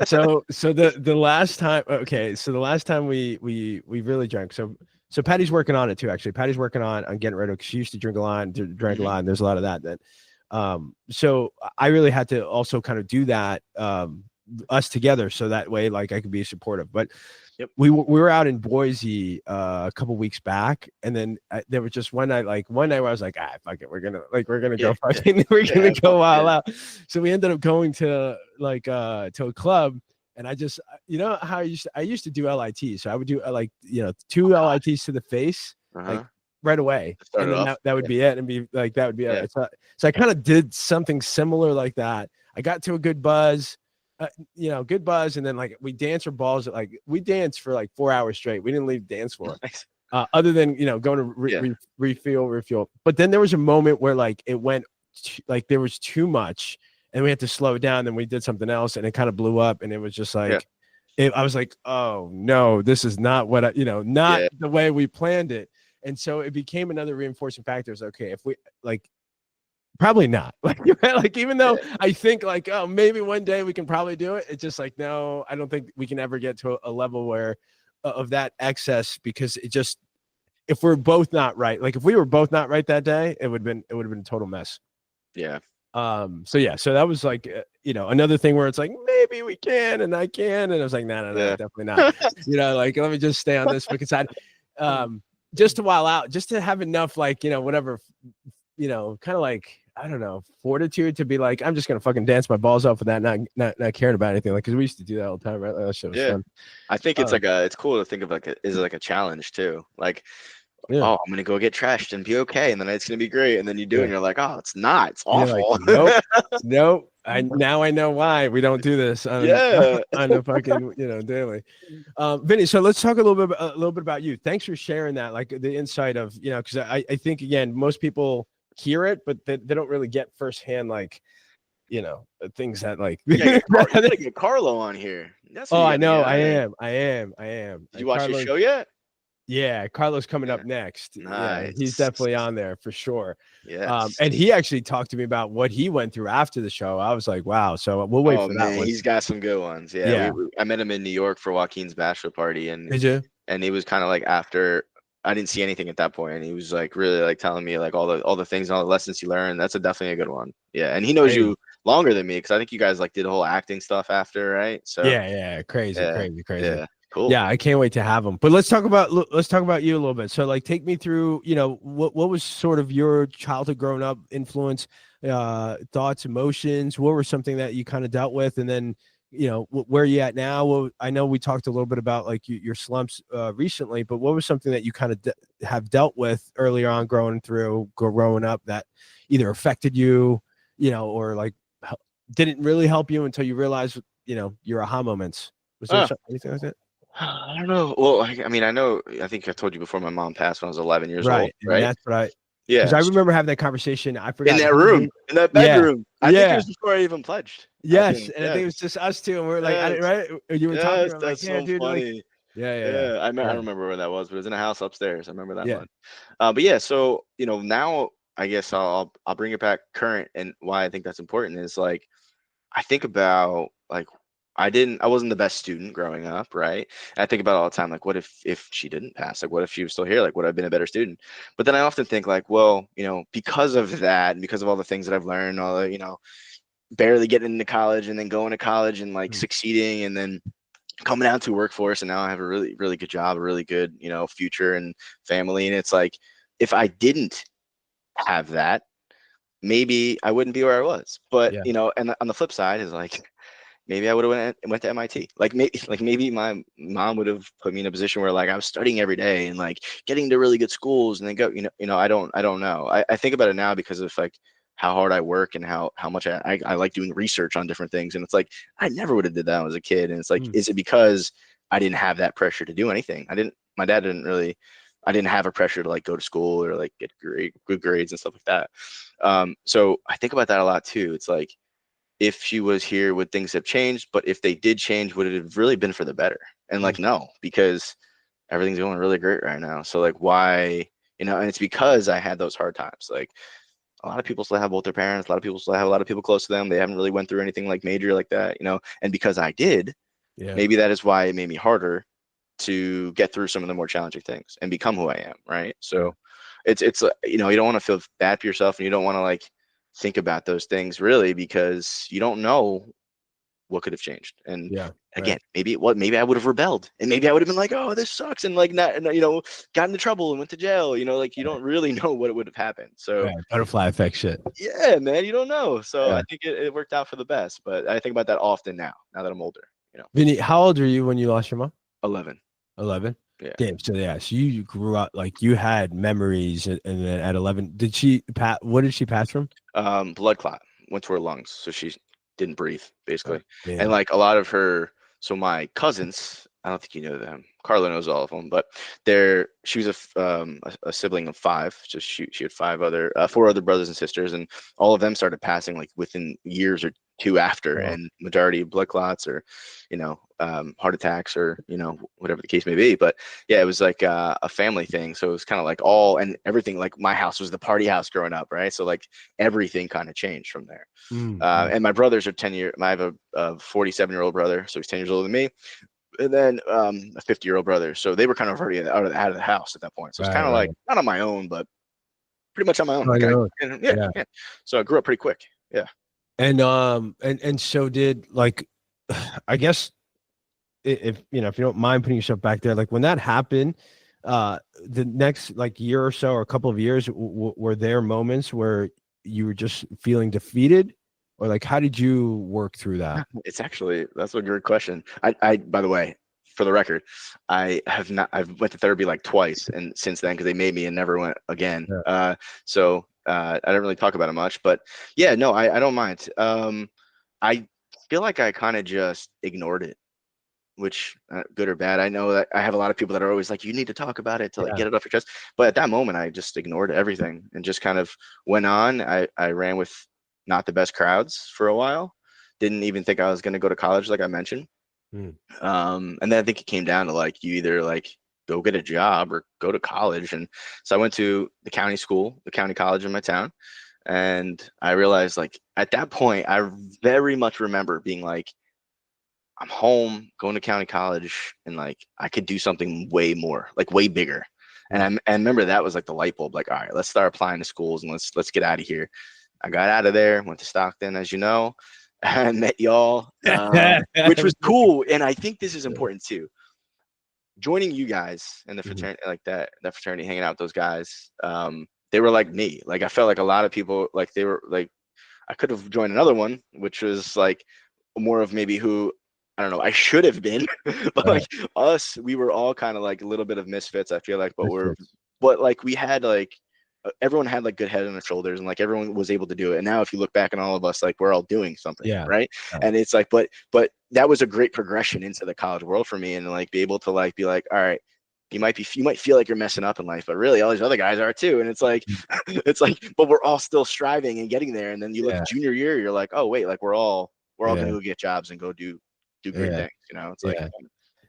So the last time, so the last time we really drank. So Patty's working on it too. Actually, Patty's working on getting rid of, because she used to drink a lot, drank a lot, and there's a lot of that. Then, so I really had to also kind of do that, us together, so that way like I could be supportive. But we were out in Boise a couple weeks back, and then there was just one night where I was like, fuck it, we're gonna go fucking, we're gonna go all out. So we ended up going to to a club, and I just, how I used to do LIT, so I would do 2 LITs to the face, like right away, and then that would be it, and be like that would be it. So I kind of did something similar like that. I got to a good buzz. Good buzz, and then like we danced for balls. We danced for like 4 hours straight. We didn't leave the dance floor, other than going to refuel. But then there was a moment where like it went, like there was too much, and we had to slow down. Then we did something else, and it kind of blew up, and it was just like, I was like, oh no, this is not what not the way we planned it. And so it became another reinforcing factor. It's okay if we probably not, like even though I think like, oh, maybe one day we can probably do it. It's just like, no, I don't think we can ever get to a level where of that excess, because it just, if we're both not right, like if we were both not right that day, it would have been a total mess. Yeah. So that was like, another thing where it's like, maybe we can, and I can. And I was like, no, definitely not. Like, let me just stay on this because just to while out, just to have enough, whatever, kind of like, I don't know, fortitude to be like, I'm just gonna fucking dance my balls off with that, not caring about anything, like, because we used to do that all the time, right? That shit was fun. I think it's it's cool to think of is like a challenge too, like, oh, I'm gonna go get trashed and be okay, and then it's gonna be great, and then you do it, and you're like, oh, it's not, it's awful. Like, nope. I know why we don't do this on the fucking daily. Vinny, so let's talk a little bit about you. Thanks for sharing that, like the insight of because I think again, most people hear it, but they don't really get firsthand, like things that like. You gotta get Carlo on here. I know. I am. Did you watch his show yet? Yeah, Carlos coming up next. Nice. Yeah, he's definitely on there for sure. Yeah. And he actually talked to me about what he went through after the show. I was like, wow. So we'll wait for that one. He's got some good ones. Yeah. I met him in New York for Joaquin's bachelor party, and did you? And he was kind of like, after I didn't see anything at that point, and he was like really like telling me like all the things and all the lessons he learned. That's definitely a good one. Yeah, and he knows you longer than me, because I think you guys like did whole acting stuff after, right? So yeah, crazy. Cool. Yeah, I can't wait to have them. But let's talk about you a little bit. So like take me through, what was sort of your childhood growing up influence, thoughts, emotions, what were something that you kind of dealt with, and then where are you at now? Well, I know we talked a little bit about like your slumps recently, but what was something that you kind of have dealt with earlier on growing up that either affected you, or like didn't really help you until you realized, your aha moments? Was there anything like that? I don't know. Well, I mean, I think I told you before my mom passed when I was 11 years old, Right. And right? that's what because Yeah. I remember having that conversation. I In forgot that who room, in that yeah. bedroom. I think it Yeah. was before I even pledged. I Yes. think. And I think it was Yes. just us two. And we're like, Yes. right? You were talking. Yes. I'm like, That's yeah, so dude. Like, funny. yeah. Yeah. I Yeah. remember where that was, but it was in a house upstairs. I remember that Yeah. one. But yeah, so now I guess I'll bring it back current, and why I think that's important is like I think about like I wasn't the best student growing up, right? And I think about it all the time, like what if she didn't pass? Like what if she was still here? Like would I have been a better student? But then I often think like, well, because of that and because of all the things that I've learned, all the, barely getting into college and then going to college and like succeeding and then coming out to workforce and now I have a really, really good job, a really good, future and family. And it's like if I didn't have that, maybe I wouldn't be where I was. But Yeah. and on the flip side is like maybe I would have went to MIT. Maybe my mom would have put me in a position where like I was studying every day and like getting to really good schools and then go, I don't know. I think about it now because of like how hard I work and how much I like doing research on different things. And it's like I never would have did that when I was a kid. And it's like, is it because I didn't have that pressure to do anything? My dad didn't really, I didn't have a pressure to like go to school or like get good grades and stuff like that. So I think about that a lot too. It's like, if she was here, would things have changed? But if they did change, would it have really been for the better? And like, no, because everything's going really great right now. So like, why, and it's because I had those hard times. Like a lot of people still have both their parents. A lot of people still have a lot of people close to them. They haven't really went through anything like major like that, and because I did, maybe that is why it made me harder to get through some of the more challenging things and become who I am. Right. So it's you don't want to feel bad for yourself and you don't want to like think about those things really because you don't know what could have changed. And again, maybe I would have rebelled and maybe I would have been like, oh, this sucks, and like not got into trouble and went to jail. Like you don't really know what would have happened. So butterfly effect shit. Yeah, man, you don't know. So I think it worked out for the best. But I think about that often now that I'm older. Vinny, how old are you when you lost your mom? 11. 11. Yeah. Damn. So you grew up like you had memories, and then at 11, did she what did she pass from? Blood clot went to her lungs, so she didn't breathe basically. Oh, and like a lot of her, so my cousins, I don't think you know them. Carla knows all of them, but she was a sibling of 5. So she had 4 other brothers and sisters, and all of them started passing like within years or 2 after, and majority of blood clots or, heart attacks or whatever the case may be. But yeah, it was like a family thing. So it was kind of like all and everything. Like my house was the party house growing up, right? So like everything kind of changed from there. And my brothers are 10 years. I have a 47-year-old brother, so he's 10 years older than me, and then a 50-year-old brother. So they were kind of already out of the house at that point. So it's kind of like not on my own, but pretty much on my own. Yeah. So I grew up pretty quick. Yeah. And so did like, I guess if you don't mind putting yourself back there, like when that happened, the next like year or so or a couple of years, were there moments where you were just feeling defeated, or like how did you work through that? That's a good question. I by the way, for the record, I've went to therapy like twice and since then because they made me and never went again. So I don't really talk about it much, but yeah, no, I don't mind. I feel like I kind of just ignored it, which good or bad. I know that I have a lot of people that are always like, you need to talk about it to like get it off your chest. But at that moment, I just ignored everything and just kind of went on. I ran with not the best crowds for a while. Didn't even think I was going to go to college, like I mentioned. And then I think it came down to like, you either like go get a job or go to college. And so I went to the county college in my town. And I realized like at that point, I very much remember being like, I'm home, going to county college, and like I could do something way more, like way bigger. And I remember that was like the light bulb. Like, all right, let's start applying to schools and let's get out of here. I got out of there, went to Stockton, as you know, and met y'all, which was cool. And I think this is important too. joining you guys in the fraternity, like that fraternity, hanging out with those guys, they were like me. Like I felt like a lot of people, like they were like, I could have joined another one, which was like more of maybe who, I don't know, I should have been, but like us, we were all kind of like a little bit of misfits, I feel like, but like we had like, everyone had like good head on their shoulders, and like everyone was able to do it. And now if you look back on all of us, like we're all doing something, right? And it's like, but that was a great progression into the college world for me, and like be able to like be like, all right, you might feel like you're messing up in life, but really all these other guys are too. And it's like, but we're all still striving and getting there. And then you look at junior year, you're like, oh wait, like we're all gonna go get jobs and go do great things. You know, it's like.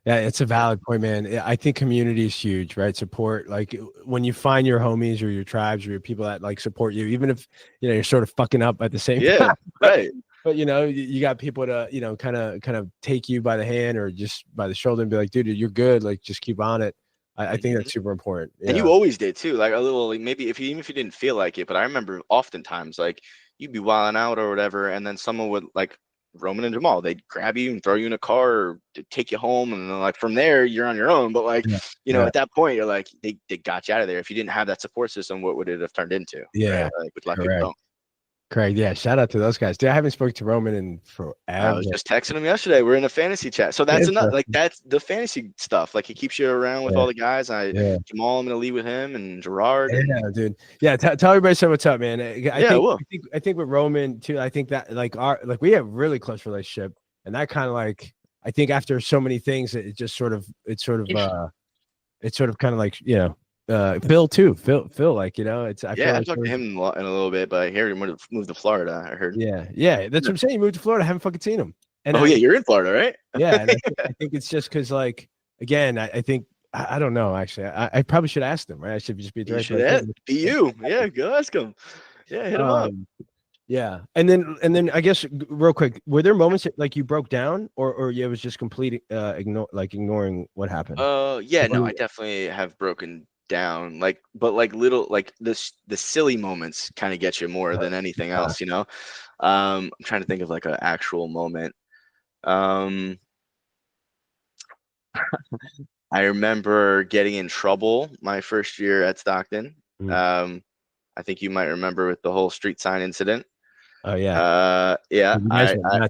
Yeah, it's a valid point, man. I think community is huge, right? Support, like when you find your homies or your tribes or your people that like support you, even if you're sort of fucking up at the same time. Right. But you got people to kind of take you by the hand or just by the shoulder and be like, dude, you're good. Like just keep on it. I think that's super important. And you always did too. Like a little, like maybe even if you didn't feel like it, but I remember oftentimes like you'd be wilding out or whatever, and then someone would like Roman and Jamal, they'd grab you and throw you in a car or take you home, and then like from there you're on your own. But like at that point you're like they got you out of there. If you didn't have that support system, what would it have turned into? Yeah, right? Like with a lot of people don't. Correct. Yeah. Shout out to those guys. Dude, I haven't spoken to Roman in forever. I was just texting him yesterday. We're in a fantasy chat. So that's enough. Like that's the fantasy stuff. Like he keeps you around with all the guys. Jamal, I'm gonna lead with him and Gerard. Dude. Yeah. Tell everybody so what's up, man. I think with Roman too. I think that like we have really close relationship, and that kind of like I think after so many things, it's kind of like Phil too. Phil, like it's. I talked to him in a little bit, but I heard him move to Florida. I heard. Yeah, that's what I'm saying. You moved to Florida. I haven't fucking seen him. And you're in Florida, right? Yeah, and I think it's just because, like, again, I think I don't know. Actually, I probably should ask them. Right? I should just be direct. Be you. Yeah, go ask him. Yeah, hit him up. Yeah, and then I guess real quick, were there moments that, like you broke down, or it was just complete ignoring what happened? I definitely have broken down, but little the silly moments kind of get you more than anything else, I'm trying to think of like an actual moment. I remember getting in trouble my first year at Stockton. I think you might remember with the whole street sign incident. Oh yeah. I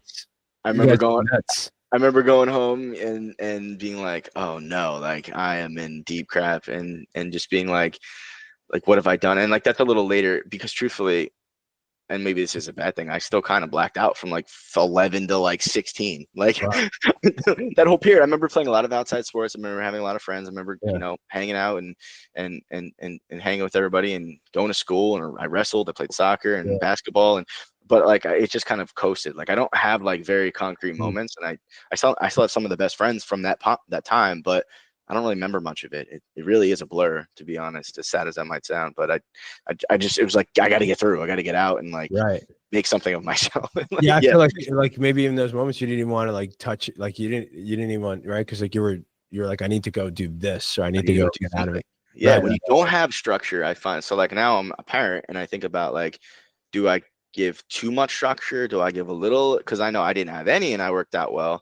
remember going nuts. I remember going home and being like, oh no, like I am in deep crap, and just being like what have I done? And like that's a little later, because truthfully, and maybe this is a bad thing, I still kind of blacked out from like 11 to like 16. Like that whole period. I remember playing a lot of outside sports. I remember having a lot of friends. I remember hanging out and hanging with everybody and going to school. And I wrestled. I played soccer and basketball, but like it just kind of coasted. Like I don't have like very concrete moments, and I still have some of the best friends from that time, but I don't really remember much of it. It really is a blur, to be honest, as sad as that might sound. But I just, it was like, I got to get through. I got to get out and like make something of myself. I feel like maybe in those moments you didn't even want to like touch it. Like you didn't even want, right? Because like you're like, I need to go do this, or I need to go get out of it. Yeah, when you don't have structure, I find. So like now I'm a parent, and I think about like, do I give too much structure? Do I give a little? Because I know I didn't have any, and I worked out well.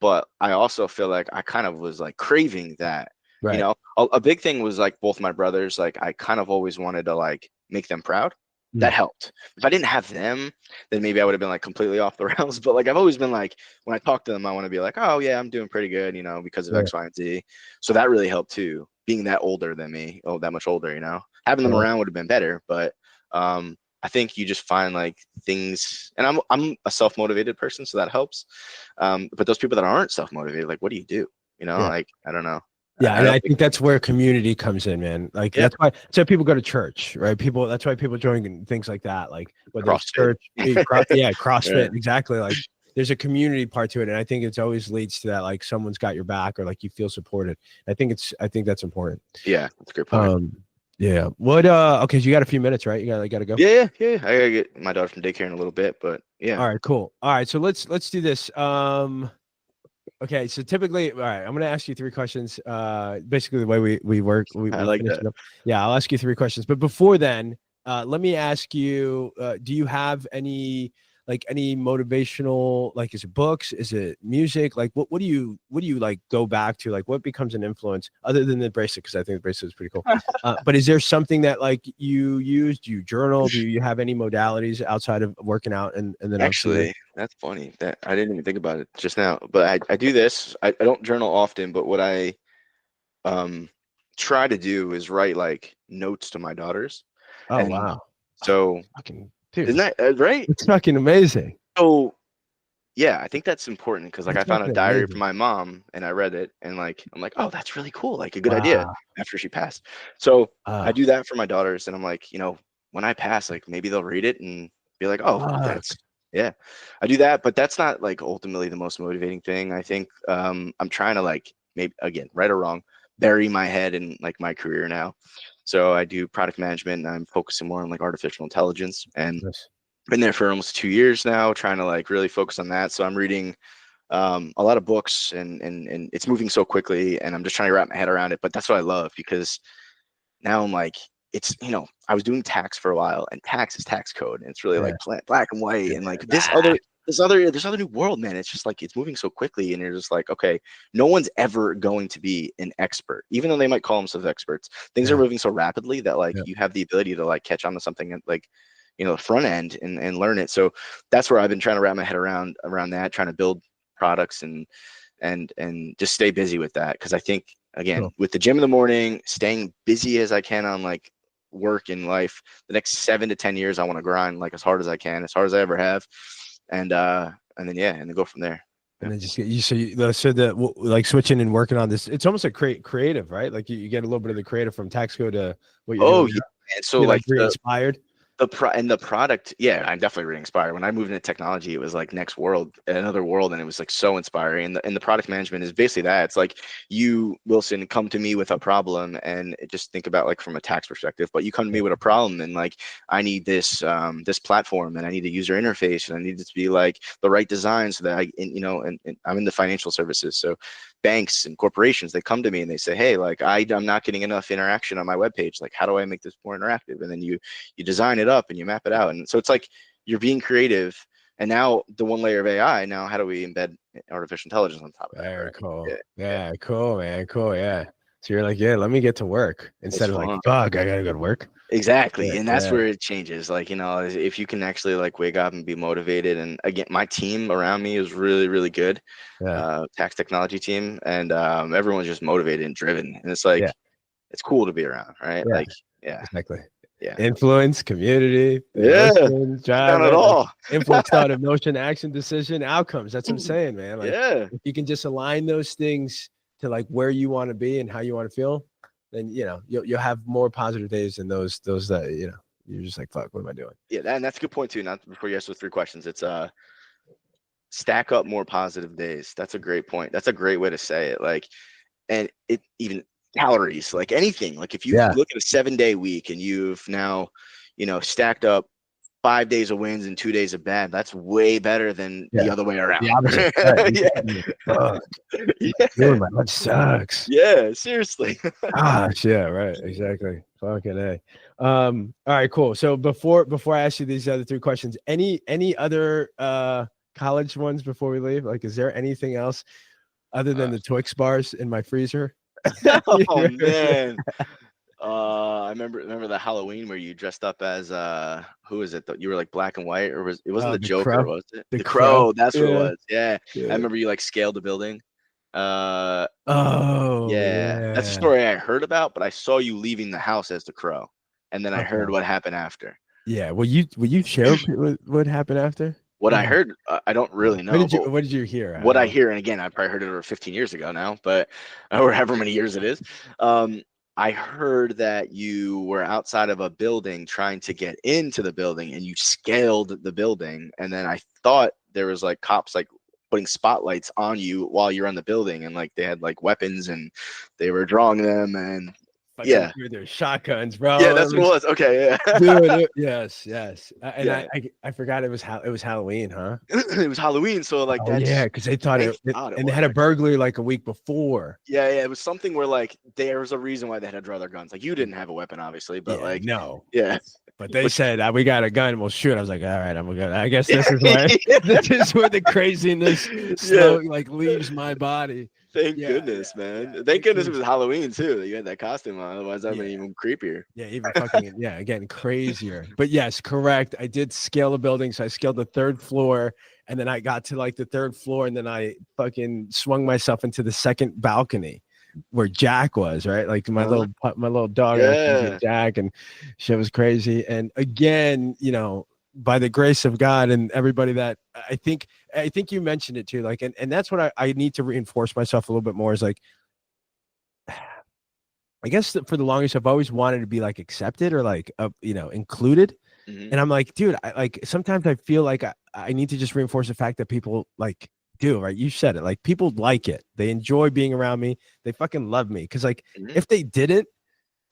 But I also feel like I kind of was like craving that, a big thing was like both my brothers, like I kind of always wanted to like make them proud. That helped. If I didn't have them, then maybe I would have been like completely off the rails. But like I've always been like, when I talk to them, I want to be like, oh yeah, I'm doing pretty good, because of X, Y, and Z. So that really helped too, being that older than me, that much older, having them around would have been better. But I think you just find like things, and I'm a self-motivated person, so that helps. But those people that aren't self-motivated, like, what do you do? Like, I don't know. Yeah, and I think that's where community comes in, man. Like that's why people go to church, right? That's why people join things like that, like whether it's church, CrossFit, exactly. Like there's a community part to it, and I think it's always leads to that, like someone's got your back, or like you feel supported. I think that's important. Yeah, that's a great point. Yeah. What? Okay. So you got a few minutes, right? You gotta go. Yeah. I gotta get my daughter from daycare in a little bit, but yeah. All right. Cool. All right. So let's do this. Okay. So typically, all right, I'm gonna ask you 3 questions. Basically the way we work. I like that. Yeah. I'll ask you 3 questions, but before then, let me ask you: do you have any like any motivational, like, is it books? Is it music? Like, what do you like go back to? Like, what becomes an influence other than the bracelet? Because I think the bracelet is pretty cool. But is there something that like you use? Do you journal? Do you have any modalities outside of working out? And then actually, that's funny that I didn't even think about it just now. But I do this. I don't journal often, but what I try to do is write like notes to my daughters. Oh, and wow. So fucking dude, isn't that right? It's fucking amazing. So yeah, I think I think because like I found a diary from my mom and I read it and like I'm like, oh, that's really cool, like a good idea after she passed. So I do that for my daughters and I'm like, when I pass, like maybe they'll read it and be like, oh, that's I do that, but that's not like ultimately the most motivating thing. I think I'm trying to like maybe again, right or wrong, bury my head in like my career now. So I do product management and I'm focusing more on like artificial intelligence and been there for almost 2 years now, trying to like really focus on that. So I'm reading a lot of books and it's moving so quickly and I'm just trying to wrap my head around it. But that's what I love because now I'm like, it's, I was doing tax for a while and tax is tax code. And it's really like black and white and like this other new world, man. It's just like, it's moving so quickly and you're just like, okay, no one's ever going to be an expert, even though they might call themselves experts. Things are moving so rapidly that like you have the ability to like catch on to something and like, the front end and learn it. So that's where I've been trying to wrap my head around that, trying to build products and just stay busy with that. Cause I think again, with the gym in the morning, staying busy as I can on like work in life, the next 7 to 10 years, I want to grind like as hard as I can, as hard as I ever have. And then go from there. And then just get you. So that like switching and working on this, it's almost like creative, right? Like you get a little bit of the creative from tax code to what you're doing. Yeah. And so like inspired. The product, I'm definitely really inspired. When I moved into technology, it was like another world, and it was like so inspiring. And the product management is basically that. It's like you, Wilson, come to me with a problem, and just think about like from a tax perspective. But you come to me with a problem, and like I need this platform, and I need a user interface, and I need it to be like the right design, so that and I'm in the financial services, so banks and corporations, they come to me and they say, hey, like I'm not getting enough interaction on my webpage. Like, how do I make this more interactive? And then you design it up and you map it out. And so it's like you're being creative. And now the one layer of AI, now how do we embed artificial intelligence on top of that? Very cool. Yeah, cool, man. Cool. Yeah. So you're like, let me get to work instead of like, fuck, I gotta go to work. Exactly. And that's where it changes. Like, if you can actually like wake up and be motivated. And again, my team around me is really, really good. Tax technology team. And everyone's just motivated and driven. And it's like, it's cool to be around, right? Yeah. Like, exactly. Yeah. Influence, community, emotion, drive, not at all. influence, thought, emotion, action, decision, outcomes. That's what I'm saying, man. Like, if you can just align those things to like where you want to be and how you want to feel, then you'll have more positive days than those that you're just like, fuck, what am I doing? Yeah, and that's a good point too. Not before you ask those 3 questions, it's stack up more positive days. That's a great point. That's a great way to say it. Like, and it even calories, like anything. Like if you look at a 7-day week and you've now, stacked up 5 days of wins and 2 days of bad, that's way better than the other way around. The opposite. Dude, my life sucks. Yeah, seriously. Gosh, yeah, right. Exactly. Fucking A. All right, cool. So before I ask you these other 3 questions, any other college ones before we leave? Like, is there anything else other than the Twix bars in my freezer? Oh man. I remember the Halloween where you dressed up as who is it? You were like black and white, or it wasn't the Joker, Crow. was it? The Crow. That's what it was. Yeah. I remember you like scaled the building. Yeah. That's a story I heard about, but I saw you leaving the house as the Crow, and then I heard what happened after. Yeah. Will you share what happened after? What I heard, I don't really know. What did you hear? What I hear, and again, I probably heard it over 15 years ago now, but or however many years it is. I heard that you were outside of a building trying to get into the building, and you scaled the building, and then I thought there was like cops like putting spotlights on you while you're on the building, and like they had like weapons and they were drawing them, and their shotguns, bro. Yeah, that's what it was. Okay, yeah. Dude, yes. And I forgot it was Halloween, huh? It was Halloween, so like because they thought and they had a burglary like a week before. Yeah, it was something where like there was a reason why they had to draw their guns. Like you didn't have a weapon, obviously, but like no. Yeah. But they said we got a gun. We'll shoot. I was like, all right, I'm gonna go. I guess this is where the craziness like leaves my body. Thank goodness, man. Yeah. Thank goodness it was Halloween too. You had that costume on. Otherwise, that would be even creepier. Yeah, even fucking again crazier. But yes, correct. I did scale a building, so I scaled the 3rd floor, and then I got to like the 3rd floor, and then I fucking swung myself into the 2nd balcony where Jack was, right? Like my little dog, Jack, and shit was crazy. And again, by the grace of God and everybody that I think you mentioned it too, like, and that's what I need to reinforce myself a little bit more is like, I guess for the longest, I've always wanted to be like accepted or like, included. Mm-hmm. And I'm like, dude, sometimes I feel like I need to just reinforce the fact that people like do, right? You said it, like people like it. They enjoy being around me. They fucking love me. Cause like, if they didn't,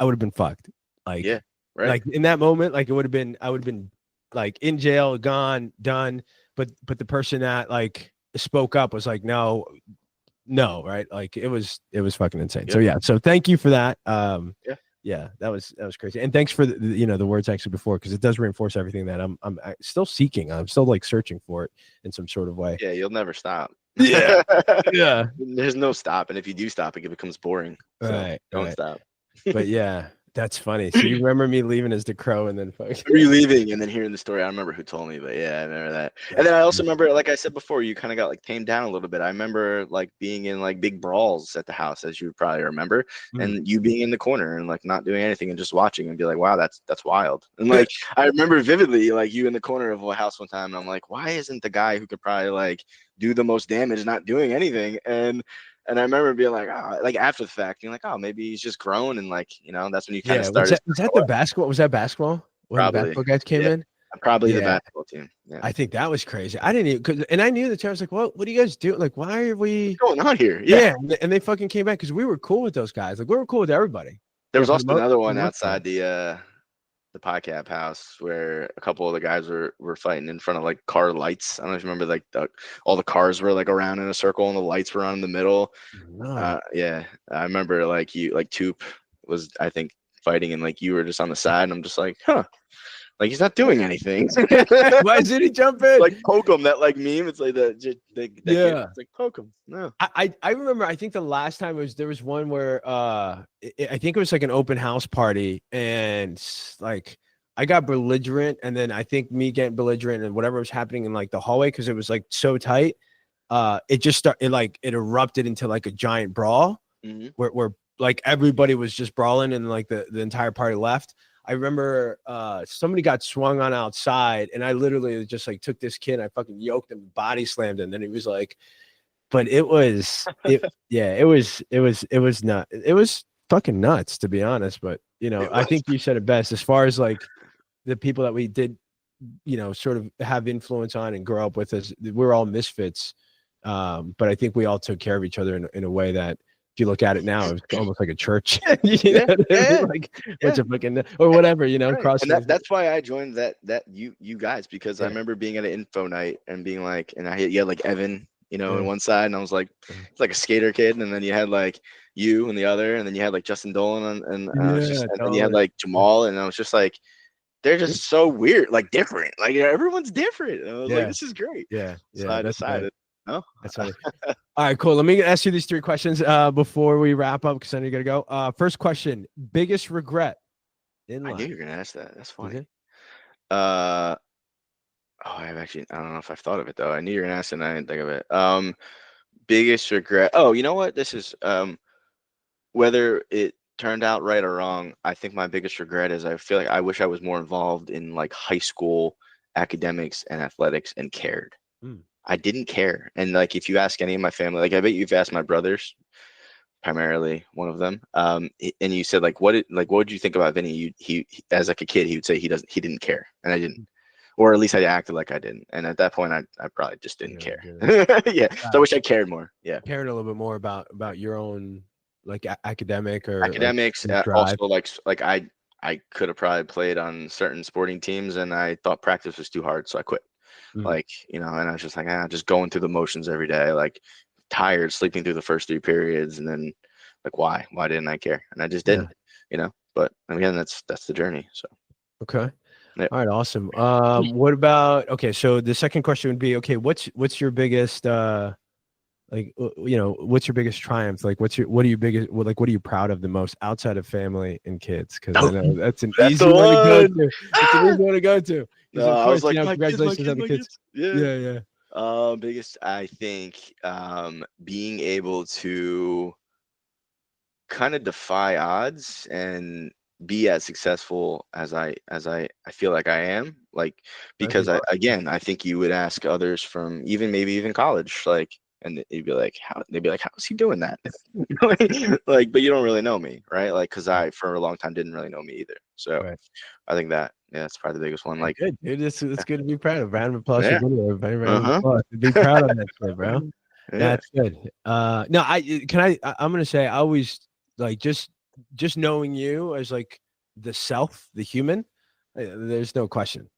I would have been fucked. Like, yeah, right. Like in that moment, like I would have been like in jail, gone, done. But the person that like spoke up was like, no, right? Like it was fucking insane. Yep. So yeah, so thank you for that. Yeah, that was crazy. And thanks for the words actually before, because it does reinforce everything that I'm still seeking. I'm still like searching for it in some sort of way. Yeah, you'll never stop. Yeah. Yeah. There's no stop. And if you do stop, it becomes boring. So right. Don't stop. But yeah. That's funny. So you remember me leaving as the Crow and then fucking were you leaving and then hearing the story? I remember who told me, but yeah, I remember that. And then I also remember, like I said before, you kind of got like tamed down a little bit. I remember like being in like big brawls at the house, as you probably remember, and you being in the corner and like not doing anything and just watching and be like, wow, that's wild. And like I remember vividly like you in the corner of a house one time, and I'm like, why isn't the guy who could probably like do the most damage not doing anything? And I remember being like, oh, like after the fact, being like, oh, maybe he's just grown, and like, that's when you kind of started. Was that the basketball? Was that basketball? When the basketball guys came in? Probably the basketball team. Yeah. I think that was crazy. I didn't even, and I knew the team. I was like, what do you guys do? Like, why are we What's going on here? Yeah. And they fucking came back because we were cool with those guys. Like, we were cool with everybody. There was also another one outside the podcast house where a couple of the guys were fighting in front of like car lights. I don't know if you remember, like all the cars were like around in a circle and the lights were on in the middle. Yeah, I remember like Toop was, I think, fighting and like you were just on the side, and I'm just like, like he's not doing anything. Why did he jump in? Like poke him, that like meme. It's like that yeah. It's like poke him. No. I remember. I think the last time there was one where I think it was like an open house party, and like I got belligerent, and then I think me getting belligerent and whatever was happening in like the hallway, because it was like so tight. It just it erupted into like a giant brawl where like everybody was just brawling, and like the entire party left. I remember somebody got swung on outside, and I literally just like took this kid, and I fucking yoked him, body slammed him. And then he was like, but it was not, it was fucking nuts, to be honest. But I think you said it best as far as like the people that we did, sort of have influence on and grow up with us. We're all misfits. But I think we all took care of each other in a way that, if you look at it now, it's almost like a church, like bunch of fucking or whatever, right. And that's why I joined that you guys, because I remember being at an info night and being like, and you had like Evan, on one side, and I was like, it's like a skater kid, and then you had like you on the other, and then you had like Justin Dolan, and then you had like Jamal, and I was just like, they're just so weird, like different, like everyone's different. And I was like, this is great. So I decided. Oh, that's funny. All right, cool. Let me ask you these 3 questions before we wrap up, because I know you gotta go. First question: biggest regret in life? I knew you were gonna ask that. That's funny. I don't know if I've thought of it though. I knew you were gonna ask it, and I didn't think of it. Biggest regret. Oh, you know what? This is whether it turned out right or wrong. I think my biggest regret is I feel like I wish I was more involved in like high school academics and athletics and cared. I didn't care. And like, if you ask any of my family, like I bet you've asked my brothers, primarily one of them, and you said like, what did you think about Vinny? He as like a kid, he would say he didn't care, and I didn't, or at least I acted like I didn't. And at that point, I probably just didn't care. Yeah. So I wish I cared more. Yeah. Caring a little bit more about your own like academics, like, also like I could have probably played on certain sporting teams, and I thought practice was too hard, so I quit. Like, and I was just like, just going through the motions every day, like tired, sleeping through the first 3 periods. And then like, why didn't I care? And I just didn't, but again, that's the journey. So. Okay. Yep. All right, awesome. What about, okay, so the second question would be, okay, what's your biggest what's your biggest triumph? Like what are you biggest, what are you proud of the most outside of family and kids? Because I know that's an easy one to go to. It's an easy one to go to. No, of I course, was like, my kids, my congratulations kids, on the my kids. kids. Yeah. Yeah. Biggest, I think, being able to kind of defy odds and be as successful as I feel like I am, like, because I think you would ask others from maybe even college, like, and they'd be like, how is he doing that? Like, but you don't really know me, right? Like, because I for a long time didn't really know me either. So Right. I think that's probably the biggest one. Like, good, dude. It's good to be proud of. Round of applause yeah. for video. Round of applause. Be proud of that shit, bro. Yeah. That's good. No, I'm gonna say, I always like just knowing you as like the self, the human. There's no question.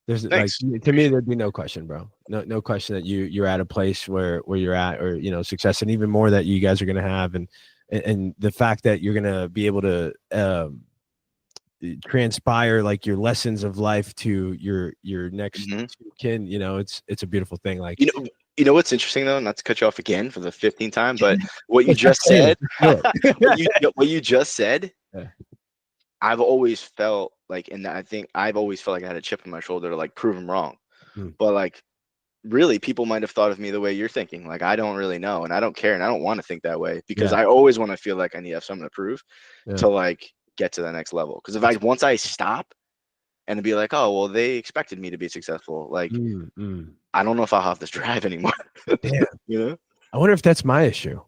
There's Thanks. like, to me, there'd be no question, bro. No question that you're at a place where you're at, or success, and even more that you guys are gonna have, and the fact that you're gonna be able to transpire like your lessons of life to your next kin. It's a beautiful thing. Like, you know what's interesting though, not to cut you off again for the 15th time, but what you just said, what you just said, I've always felt like, and I think I've always felt like I had a chip on my shoulder to like prove them wrong. But like, really, people might have thought of me the way you're thinking. Like, I don't really know, and I don't care, and I don't want to think that way, because I always want to feel like I need to have something to prove to like get to the next level. Because if once I stop and be like, oh well, they expected me to be successful, like, I don't know if I'll have this drive anymore. Damn. I wonder if that's my issue.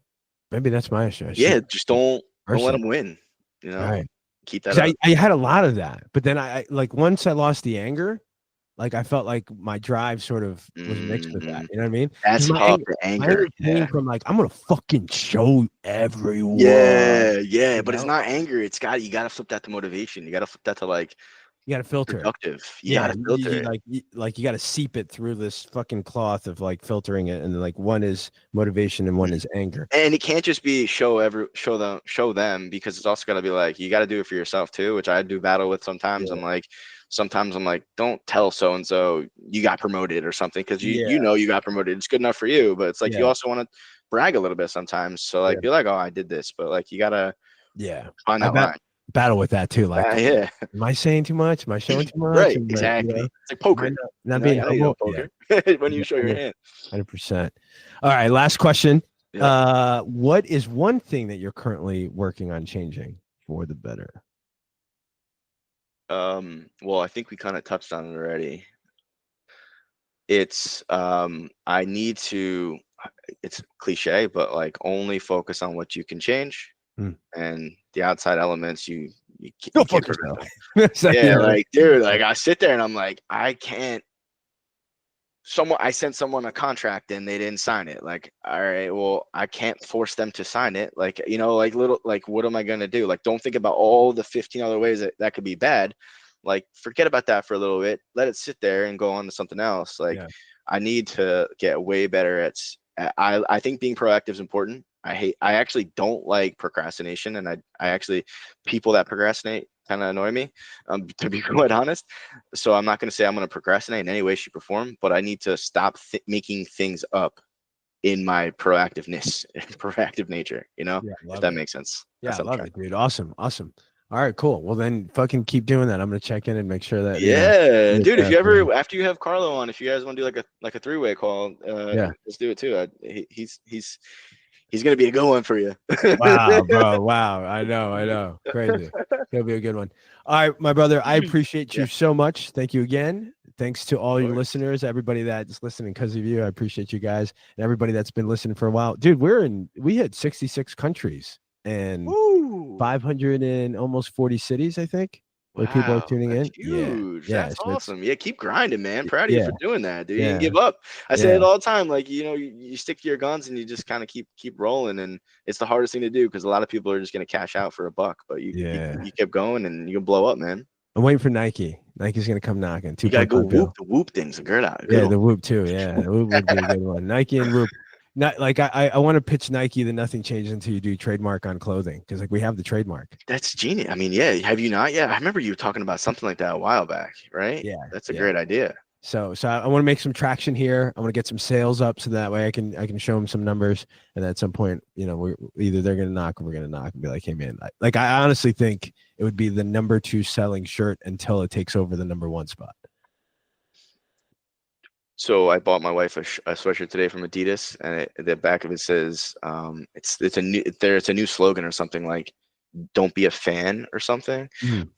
Maybe that's my issue. Just don't let them win. Right. Keep that up. I had a lot of that, but then I like, once I lost the anger, like, I felt like my drive sort of was mixed with that. You know what I mean? That's my anger came from like, I'm gonna fucking show everyone. Yeah. But it's not anger. You gotta flip that to motivation. You gotta flip that to like, you gotta filter productive. You gotta filter it. You gotta seep it through this fucking cloth of like filtering it, and like, one is motivation and one is anger. And it can't just be show them, because it's also gotta be like, you gotta do it for yourself too, which I do battle with sometimes. Sometimes I'm like, don't tell so and so you got promoted or something, because you know you got promoted. It's good enough for you, but it's like, you also want to brag a little bit sometimes. So like, be like, oh, I did this, but like, you gotta find that line. Battle with that too. Like, am I saying too much? Am I showing too much? Right, exactly. It's like poker. Not being poker when you show your hand. 100%. All right, last question. What is one thing that you're currently working on changing for the better? Well, I think we kind of touched on it already. It's I need to, it's cliche, but like, only focus on what you can change, and the outside elements you can't prevent them. Like, dude, like, I sit there and I'm like, I can't. I sent someone a contract and they didn't sign it. Like, all right, well, I can't force them to sign it. Like, like, what am I gonna do? Like, don't think about all the 15 other ways that could be bad. Like, forget about that for a little bit. Let it sit there and go on to something else. Like, I need to get way better at. I think being proactive is important. I actually don't like procrastination, and I actually, people that procrastinate kind of annoy me, to be quite honest. So I'm not going to say I'm going to procrastinate in any way, shape, or form, but I need to stop making things up in my proactive nature, if that makes sense. Yeah, I love it, dude. Awesome. All right, cool. Well, then fucking keep doing that. I'm gonna check in and make sure that. Dude. If you ever, after you have Carlo on, if you guys want to do like a three-way call, let's do it too. He's gonna be a good one for you. Wow, bro. Wow. I know. Crazy. It'll be a good one. All right, my brother. I appreciate you so much. Thank you again. Thanks to all your listeners, everybody that's listening because of you. I appreciate you guys, and everybody that's been listening for a while. Dude, we had 66 countries and 500 and almost 40 cities, I think, where people are tuning in. Huge. That's awesome. Keep grinding, man. Proud of you for doing that, dude. You didn't give up. I say it all the time. Like, you stick to your guns and you just kind of keep rolling. And it's the hardest thing to do, because a lot of people are just going to cash out for a buck. But you kept going, and you can blow up, man. I'm waiting for Nike. Nike's going to come knocking. You got to go whoop. The whoop thing's a good out. The whoop too. Yeah, the whoop would be a good one. Nike and whoop. not like I want to pitch Nike that nothing changes until you do trademark on clothing, because like we have the trademark. That's genius. I mean, yeah. Have you not? Yeah, I remember you talking about something like that a while back, right? Yeah, That's a great idea. So I want to make some traction here. I want to get some sales up so that way I can show them some numbers, and at some point, we either they're gonna knock or we're gonna knock and be like, hey man, I honestly think it would be the number 2 selling shirt until it takes over the number 1 spot. So I bought my wife a sweatshirt today from Adidas, and the back of it says, it's a new slogan or something like, "Don't be a fan" or something.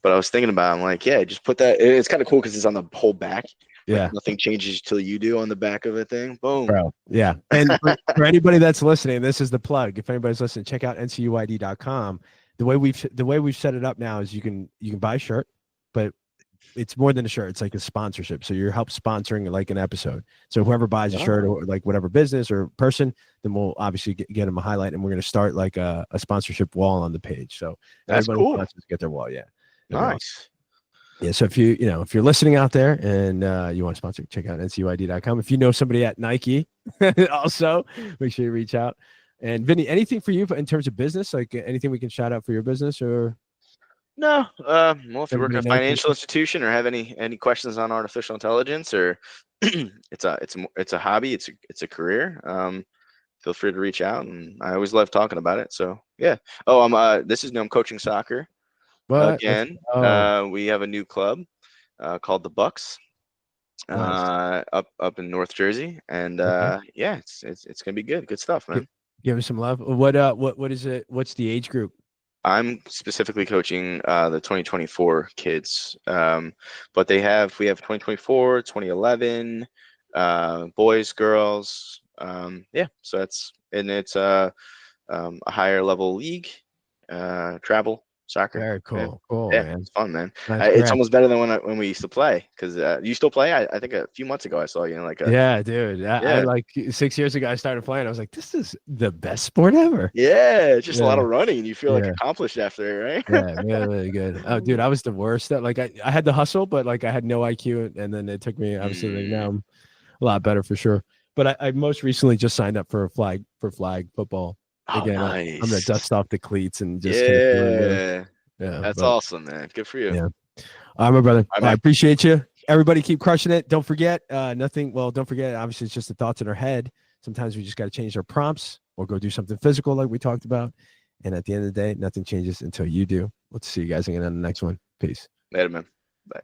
But I was thinking about it, I'm like, yeah, just put that. It's kind of cool because it's on the whole back. Yeah, like nothing changes till you do on the back of a thing. Boom, bro. Yeah, and for anybody that's listening, this is the plug. If anybody's listening, check out ncuid.com. The way we've set it up now is you can buy a shirt, but it's more than a shirt. It's like a sponsorship. So you're help sponsoring like an episode. So whoever buys a shirt or like whatever business or person, then we'll obviously get them a highlight, and we're going to start like a sponsorship wall on the page. So that's cool. Wants to get their wall. Yeah. Nice. Yeah. So if if you're listening out there and you want to sponsor, check out ncuid.com. If you know somebody at Nike, also make sure you reach out. And Vinny, anything for you in terms of business, like anything we can shout out for your business or? No. Well, if you work at a financial institution or have any questions on artificial intelligence, or it's a hobby, it's a career, feel free to reach out, and I always love talking about it. So yeah. Oh, I'm coaching soccer. What? Again. We have a new club called the Bucks. Nice. Up in North Jersey, and yeah, it's gonna be good stuff, man. Give us some love. What is it? What's the age group? I'm specifically coaching the 2024 kids, but we have 2024, 2011, boys, girls, yeah. So it's a higher level league, travel soccer. Very cool. Yeah. Cool, yeah, man. it's fun, man. Nice, It's almost better than when we used to play, because you still play. I think a few months ago I saw you in like a yeah, dude. I like 6 years ago I started playing. I was like, this is the best sport ever. Yeah, it's just a lot of running. You feel like accomplished after it, right? Yeah, really good. Oh, dude, I was the worst. Like I had the hustle, but like I had no IQ, and then it took me. Obviously, like now I'm a lot better for sure. But I most recently just signed up for flag football. Again, nice. I'm gonna dust off the cleats and just yeah, that's awesome, man. Good for you. Yeah. All right, my brother. I appreciate you. Everybody keep crushing it. Don't forget, don't forget, obviously it's just the thoughts in our head. Sometimes we just got to change our prompts or go do something physical like we talked about. And at the end of the day, nothing changes until you do. Let's see you guys again on the next one. Peace. Later, man. Bye.